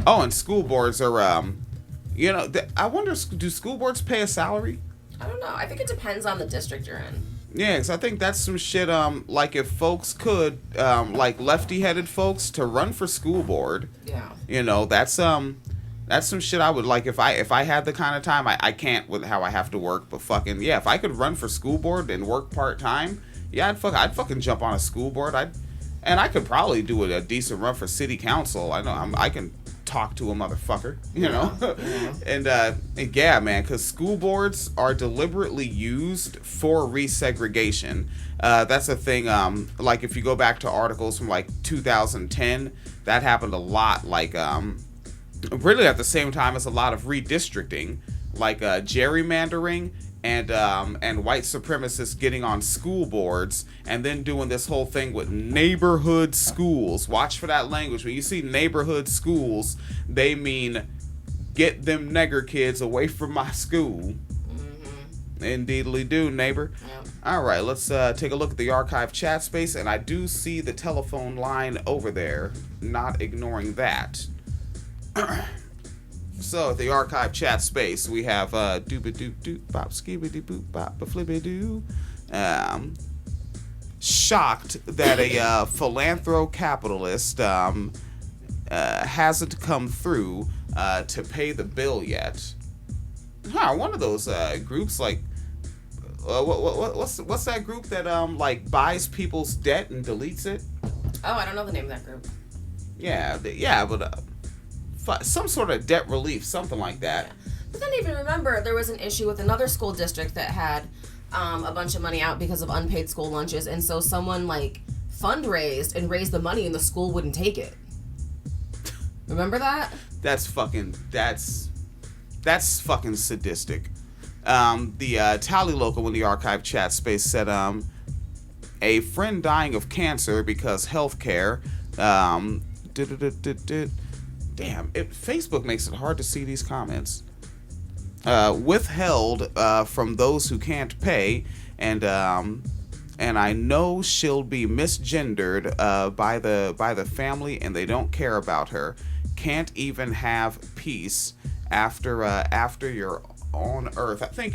Oh, and school boards are, I wonder, do school boards pay a salary? I don't know. I think it depends on the district you're in. Yeah, because I think that's some shit, like if folks could, like lefty-headed folks to run for school board. Yeah. That's some shit I would like if I had the kind of time. I can't with how I have to work, but fucking yeah, if I could run for school board and work part-time, yeah, I'd fucking jump on a school board. And I could probably do a decent run for city council. I know I can talk to a motherfucker, Yeah. And yeah, man, because school boards are deliberately used for resegregation. That's a thing. Like if you go back to articles from like 2010, that happened a lot. Like really at the same time as a lot of redistricting, like gerrymandering and white supremacists getting on school boards and then doing this whole thing with neighborhood schools. Watch for that language. When you see neighborhood schools, they mean get them nigger kids away from my school. Mm-hmm. Indeedly do, neighbor. Yep. All right, let's take a look at the archive chat space, and I do see the telephone line over there. Not ignoring that. So, at the archive chat space, we have dooba-doop-doop, bop, skibby-doop, bop, ba-flibby-doo. Shocked that a philanthro-capitalist hasn't come through to pay the bill yet. One of those groups, like, what's that group that like buys people's debt and deletes it? Oh, I don't know the name of that group. Yeah, but some sort of debt relief, something like that. Yeah. But then even remember, there was an issue with another school district that had a bunch of money out because of unpaid school lunches, and so someone like fundraised and raised the money, and the school wouldn't take it. Remember that? That's fucking sadistic. The Tally Local in the archive chat space said, a friend dying of cancer because healthcare. Damn, Facebook makes it hard to see these comments. Withheld from those who can't pay, and I know she'll be misgendered by the family, and they don't care about her. Can't even have peace after you're on Earth. I think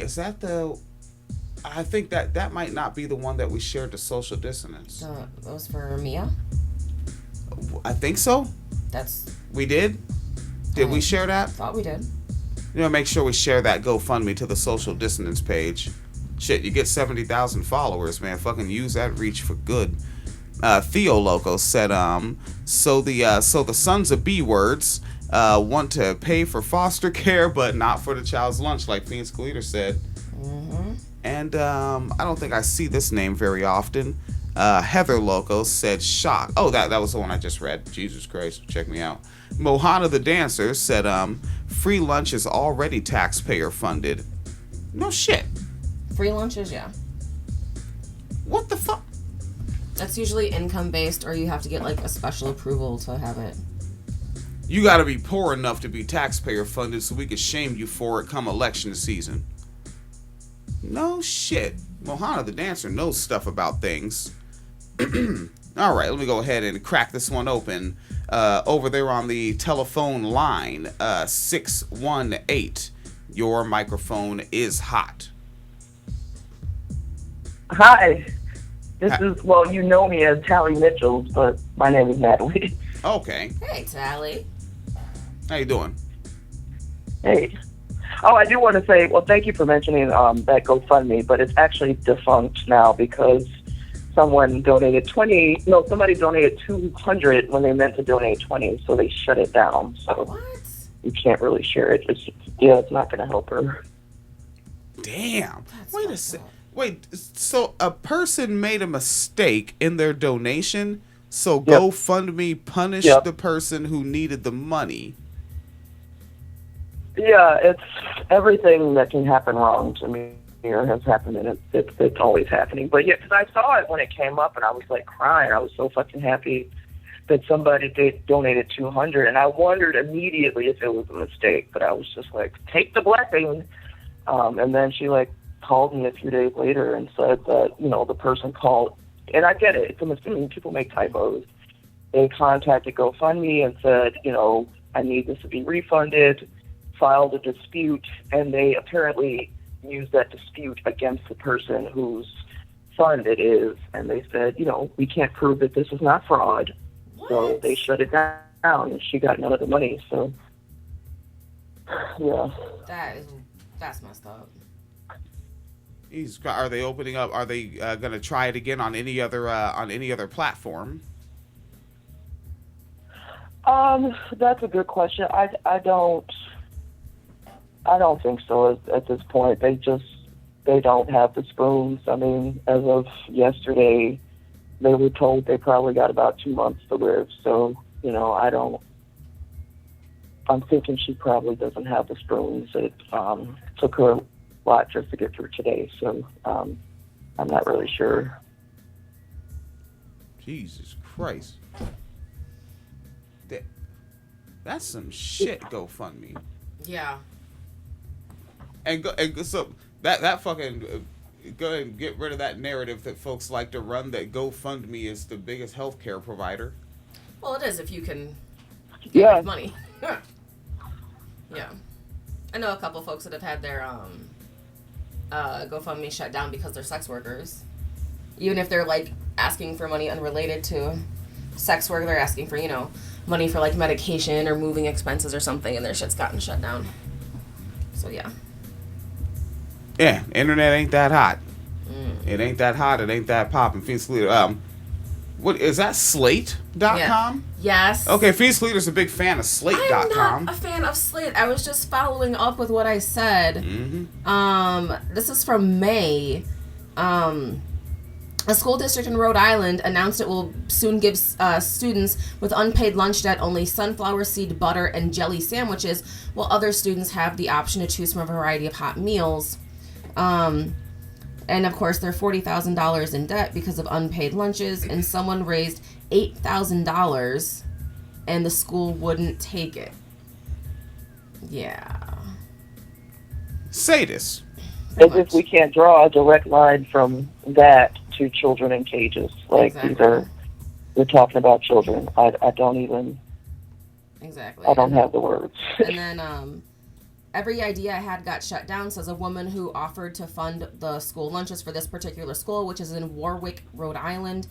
that might not be the one that we shared to Social Dissonance. That was for Mia? I think so. We did? Did we share that? Thought we did. Make sure we share that GoFundMe to the Social Dissonance page. Shit, you get 70,000 followers, man. Fucking use that reach for good. Theo Loco said, so the sons of B-words want to pay for foster care, but not for the child's lunch, like Phoenix Calida said. Mm-hmm. And I don't think I see this name very often. Heather Loco said shock. Oh, that was the one I just read. Jesus Christ, check me out. Mohana the Dancer said, free lunch is already taxpayer funded. No shit. Free lunches, yeah. What the fuck? That's usually income based, or you have to get like a special approval to have it. You gotta be poor enough to be taxpayer funded so we could shame you for it come election season. No shit. Mohana the Dancer knows stuff about things. Alright, let me go ahead and crack this one open. Over there on the telephone line, 618. Your microphone is hot. Hi. This is, well, you know me as Tally Mitchells, but my name is Natalie. Okay. Hey, Tally. How you doing? Hey. Oh, I do want to say, well, thank you for mentioning that GoFundMe, but it's actually defunct now because somebody donated 200 when they meant to donate 20, so they shut it down. So what? you can't really share it. It's not going to help her. Damn. Wait a second. Wait, so a person made a mistake in their donation, so GoFundMe punished the person who needed the money. Yeah, it's everything that can happen wrong to me here has happened, and it's always happening. But yeah, because I saw it when it came up, and I was like crying. I was so fucking happy that somebody donated $200, and I wondered immediately if it was a mistake. But I was just like, take the blessing. And then she like called me a few days later and said that, you know, the person called, and I get it, it's a mistake, people make typos. They contacted GoFundMe and said, you know, I need this to be refunded, filed a dispute, and they apparently used that dispute against the person whose fund it is, and they said, you know, we can't prove that this is not fraud. What? So they shut it down, and she got none of the money, so, yeah. That's messed up. Are they opening up? Are they going to try it again on any other platform? That's a good question. I don't think so at this point. They don't have the spoons. I mean, as of yesterday, they were told they probably got about 2 months to live. So, you know, I'm thinking she probably doesn't have the spoons. It took her a lot just to get through today. So, I'm not really sure. Jesus Christ. That's some shit, GoFundMe. Yeah. And so that fucking go ahead and get rid of that narrative that folks like to run that GoFundMe is the biggest healthcare provider. Well, it is if you can get money. Yeah. I know a couple folks that have had their GoFundMe shut down because they're sex workers. Even if they're like asking for money unrelated to sex work, they're asking for, you know, money for like medication or moving expenses or something, and their shit's gotten shut down. So yeah. Yeah, internet ain't that hot. It ain't that hot. It ain't that popping. Phoenix Leader. What is that? Slate.com? Yeah. Yes. Okay, Phoenix Leader's a big fan of Slate.com. I'm not a fan of Slate. I was just following up with what I said. Mm-hmm. This is from May. A school district in Rhode Island announced it will soon give students with unpaid lunch debt only sunflower seed butter and jelly sandwiches, while other students have the option to choose from a variety of hot meals. And of course, they're $40,000 in debt because of unpaid lunches, and someone raised $8,000 and the school wouldn't take it. Yeah. Sadist. As if we can't draw a direct line from that to children in cages. Like, exactly. We're talking about children. I don't even... Exactly. I don't have the words. And then, every idea I had got shut down, says a woman who offered to fund the school lunches for this particular school, which is in Warwick, Rhode Island.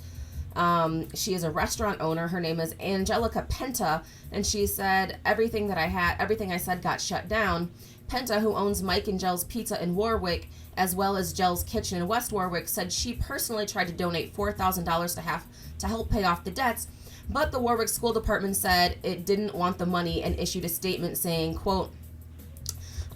She is a restaurant owner. Her name is Angelica Penta, and she said, everything I said got shut down. Penta, who owns Mike and Jell's Pizza in Warwick, as well as Jell's Kitchen in West Warwick, said she personally tried to donate $4,000 to help pay off the debts, but the Warwick School Department said it didn't want the money and issued a statement saying, quote,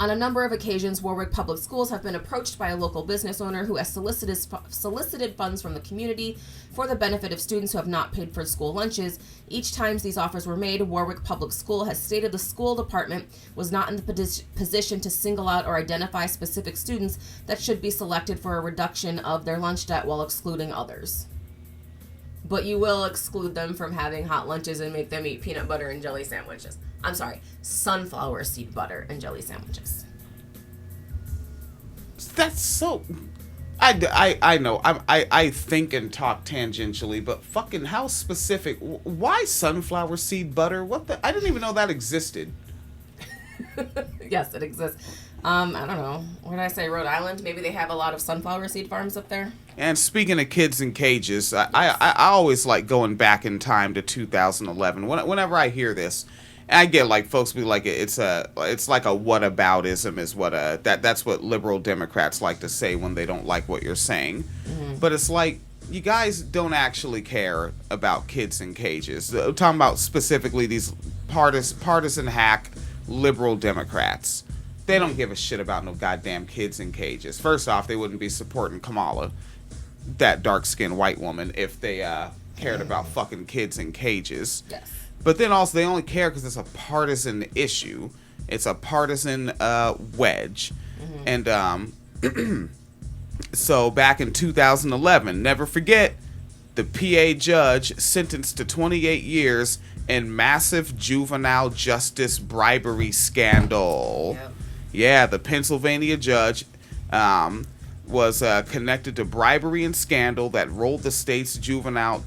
on a number of occasions, Warwick Public Schools have been approached by a local business owner who has solicited funds from the community for the benefit of students who have not paid for school lunches. Each time these offers were made, Warwick Public School has stated the school department was not in the position to single out or identify specific students that should be selected for a reduction of their lunch debt while excluding others. But you will exclude them from having hot lunches and make them eat peanut butter and jelly sandwiches. I'm sorry, sunflower seed butter and jelly sandwiches. That's so... I know. I think and talk tangentially, but fucking how specific? Why sunflower seed butter? What the... I didn't even know that existed. Yes, it exists. I don't know. What did I say? Rhode Island? Maybe they have a lot of sunflower seed farms up there. And speaking of kids in cages, I always like going back in time to 2011. Whenever I hear this, and I get like folks be like it's like a whataboutism is what that's what liberal Democrats like to say when they don't like what you're saying. Mm-hmm. But it's like you guys don't actually care about kids in cages. I'm talking about specifically these partisan hack liberal Democrats. They don't give a shit about no goddamn kids in cages. First off, they wouldn't be supporting Kamala, that dark-skinned white woman, if they cared about fucking kids in cages. Yes. But then also they only care because it's a partisan issue. It's a partisan wedge. And so back in 2011, never forget, the PA judge sentenced to 28 years in massive juvenile justice bribery scandal. Yep. Yeah, the Pennsylvania judge was connected to bribery and scandal that rolled the state's juvenile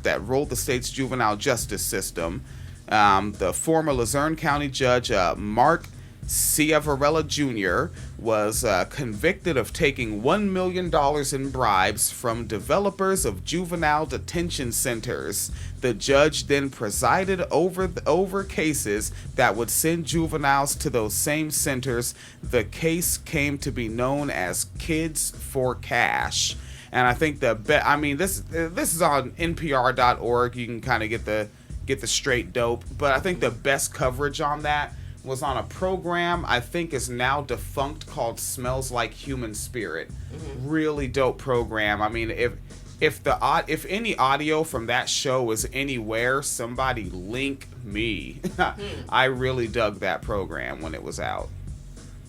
justice system. The former Luzerne County judge Mark Ciavarella Jr. was convicted of taking $1 million in bribes from developers of juvenile detention centers. The judge then presided over cases that would send juveniles to those same centers. The case came to be known as Kids for Cash. And I think this is on NPR.org. You can kind of get the straight dope. But I think the best coverage on that was on a program I think is now defunct called Smells Like Human Spirit. Really dope program. I mean, if any audio from that show is anywhere, somebody link me. I really dug that program when it was out.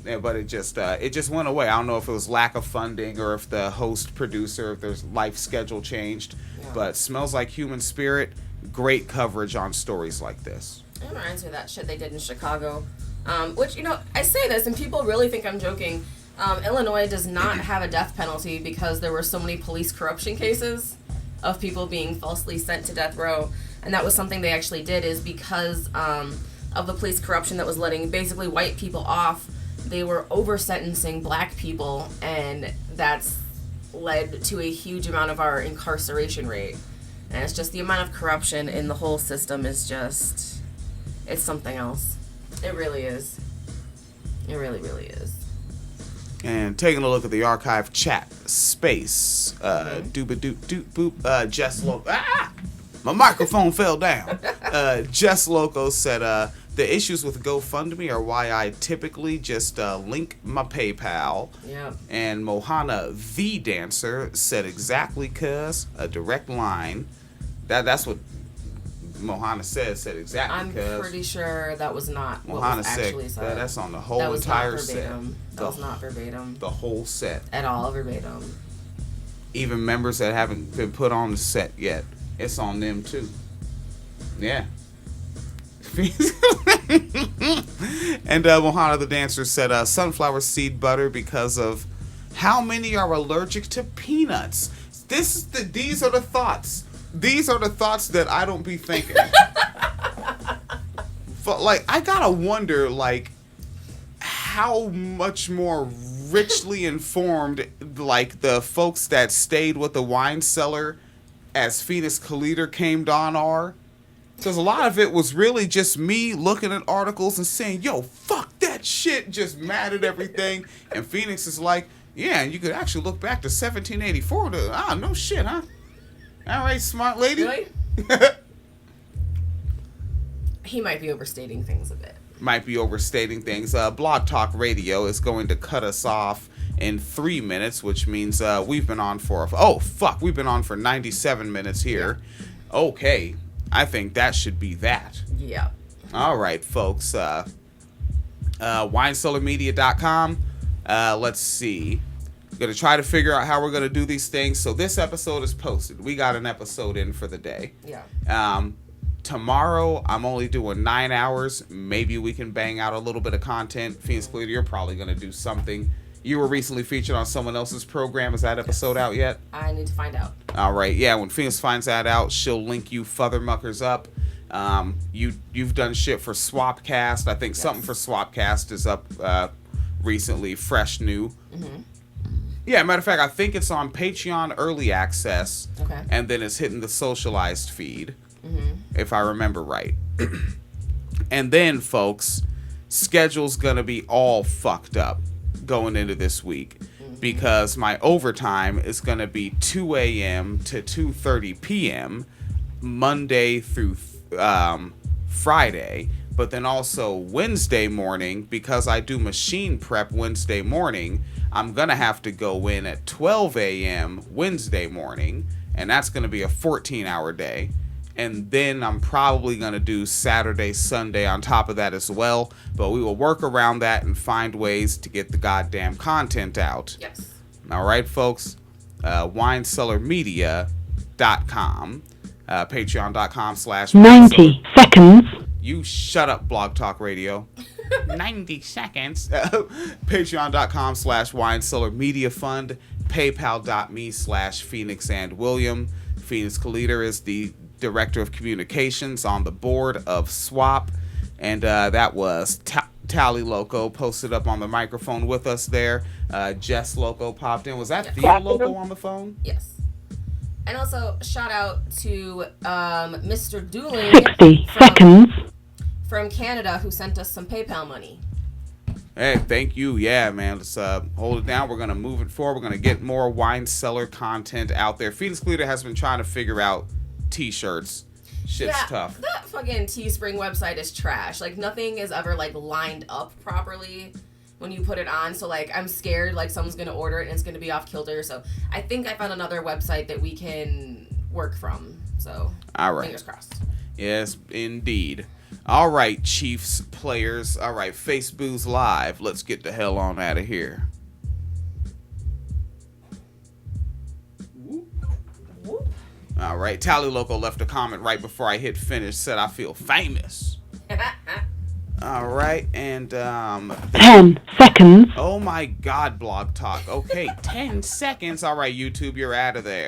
Yeah, but it just went away. I don't know if it was lack of funding or if the host producer, if their life schedule changed. Yeah. But Smells Like Human Spirit, great coverage on stories like this. It reminds me of that shit they did in Chicago. Which, I say this and people really think I'm joking. Illinois does not have a death penalty because there were so many police corruption cases of people being falsely sent to death row. And that was something they actually did is because of the police corruption that was letting basically white people off. They were over-sentencing black people, and that's led to a huge amount of our incarceration rate. And it's just the amount of corruption in the whole system is just... It's something else. It really is. It really, really is. And taking a look at the archive chat space, Jess Loco. My microphone fell down. Jess Loco said, the issues with GoFundMe are why I typically just link my PayPal. Yeah. And Mohana the Dancer said exactly cuz a direct line. That's what Mohana said exactly. I'm pretty sure that was not what was actually said. That's on the whole entire set. That was not verbatim. The whole set. At all verbatim. Even members that haven't been put on the set yet, it's on them too. Yeah. And Mohana the Dancer said sunflower seed butter because of how many are allergic to peanuts. These are the thoughts. These are the thoughts that I don't be thinking. But, I gotta wonder, how much more richly informed, the folks that stayed with the Wine Cellar as Phoenix Calida came on are. Because a lot of it was really just me looking at articles and saying, yo, fuck that shit, just mad at everything. And Phoenix is like, yeah, and you could actually look back to 1784 no shit, huh? All right, smart lady. Really? He might be overstating things a bit. Might be overstating things. Blog Talk Radio is going to cut us off in 3 minutes, which means we've been on for... we've been on for 97 minutes here. Yeah. Okay, I think that should be that. Yeah. All right, folks. WineCellarMedia.com. Let's see. Gonna try to figure out how we're gonna do these things. So this episode is posted. We got an episode in for the day. Yeah. Tomorrow I'm only doing 9 hours. Maybe we can bang out a little bit of content. Phoenix Calida, you're probably gonna do something. You were recently featured on someone else's program. Is that episode out yet? I need to find out. All right. Yeah. When Phoenix finds that out, she'll link you Futhermuckers up. You've done shit for Swapcast. I think something for Swapcast is up recently, fresh, new. Mm-hmm. Yeah, matter of fact, I think it's on Patreon Early Access. Okay. And then it's hitting the socialized feed, if I remember right. And then, folks, schedule's going to be all fucked up going into this week because my overtime is going to be 2 a.m. to 2:30 p.m. Monday through Friday. But then also Wednesday morning, because I do machine prep Wednesday morning, I'm going to have to go in at 12 a.m. Wednesday morning, and that's going to be a 14-hour day. And then I'm probably going to do Saturday, Sunday on top of that as well. But we will work around that and find ways to get the goddamn content out. Yes. All right, folks. WineCellarMedia.com. Patreon.com/. 90 seconds. You shut up, Blog Talk Radio. 90 seconds. Patreon.com/Wine Cellar Media Fund. PayPal.me/Phoenix and William. Phoenix Calida is the Director of Communications on the board of SWAP. And that was Tally Loco posted up on the microphone with us there. Jess Loco popped in. Was that Theo Loco on the phone? Yes. And also, shout out to Mr. Dooling 60 seconds. From Canada, who sent us some PayPal money. Hey, thank you. Yeah, man. Let's hold it down. We're going to move it forward. We're going to get more Wine Cellar content out there. Phoenix Calida has been trying to figure out T-shirts. Shit's tough. That fucking Teespring website is trash. Like, nothing is ever, like, lined up properly when you put it on. So, like, I'm scared, like, someone's going to order it and it's going to be off kilter. So, I think I found another website that we can work from. So, all right. Fingers crossed. Yes, indeed. All right, Chiefs players. All right, Facebook's live. Let's get the hell on out of here. All right, Tally Loco left a comment right before I hit finish. Said I feel famous. All right, and 10 seconds. Oh my God, Blog Talk. Okay, 10 seconds. All right, YouTube, you're out of there.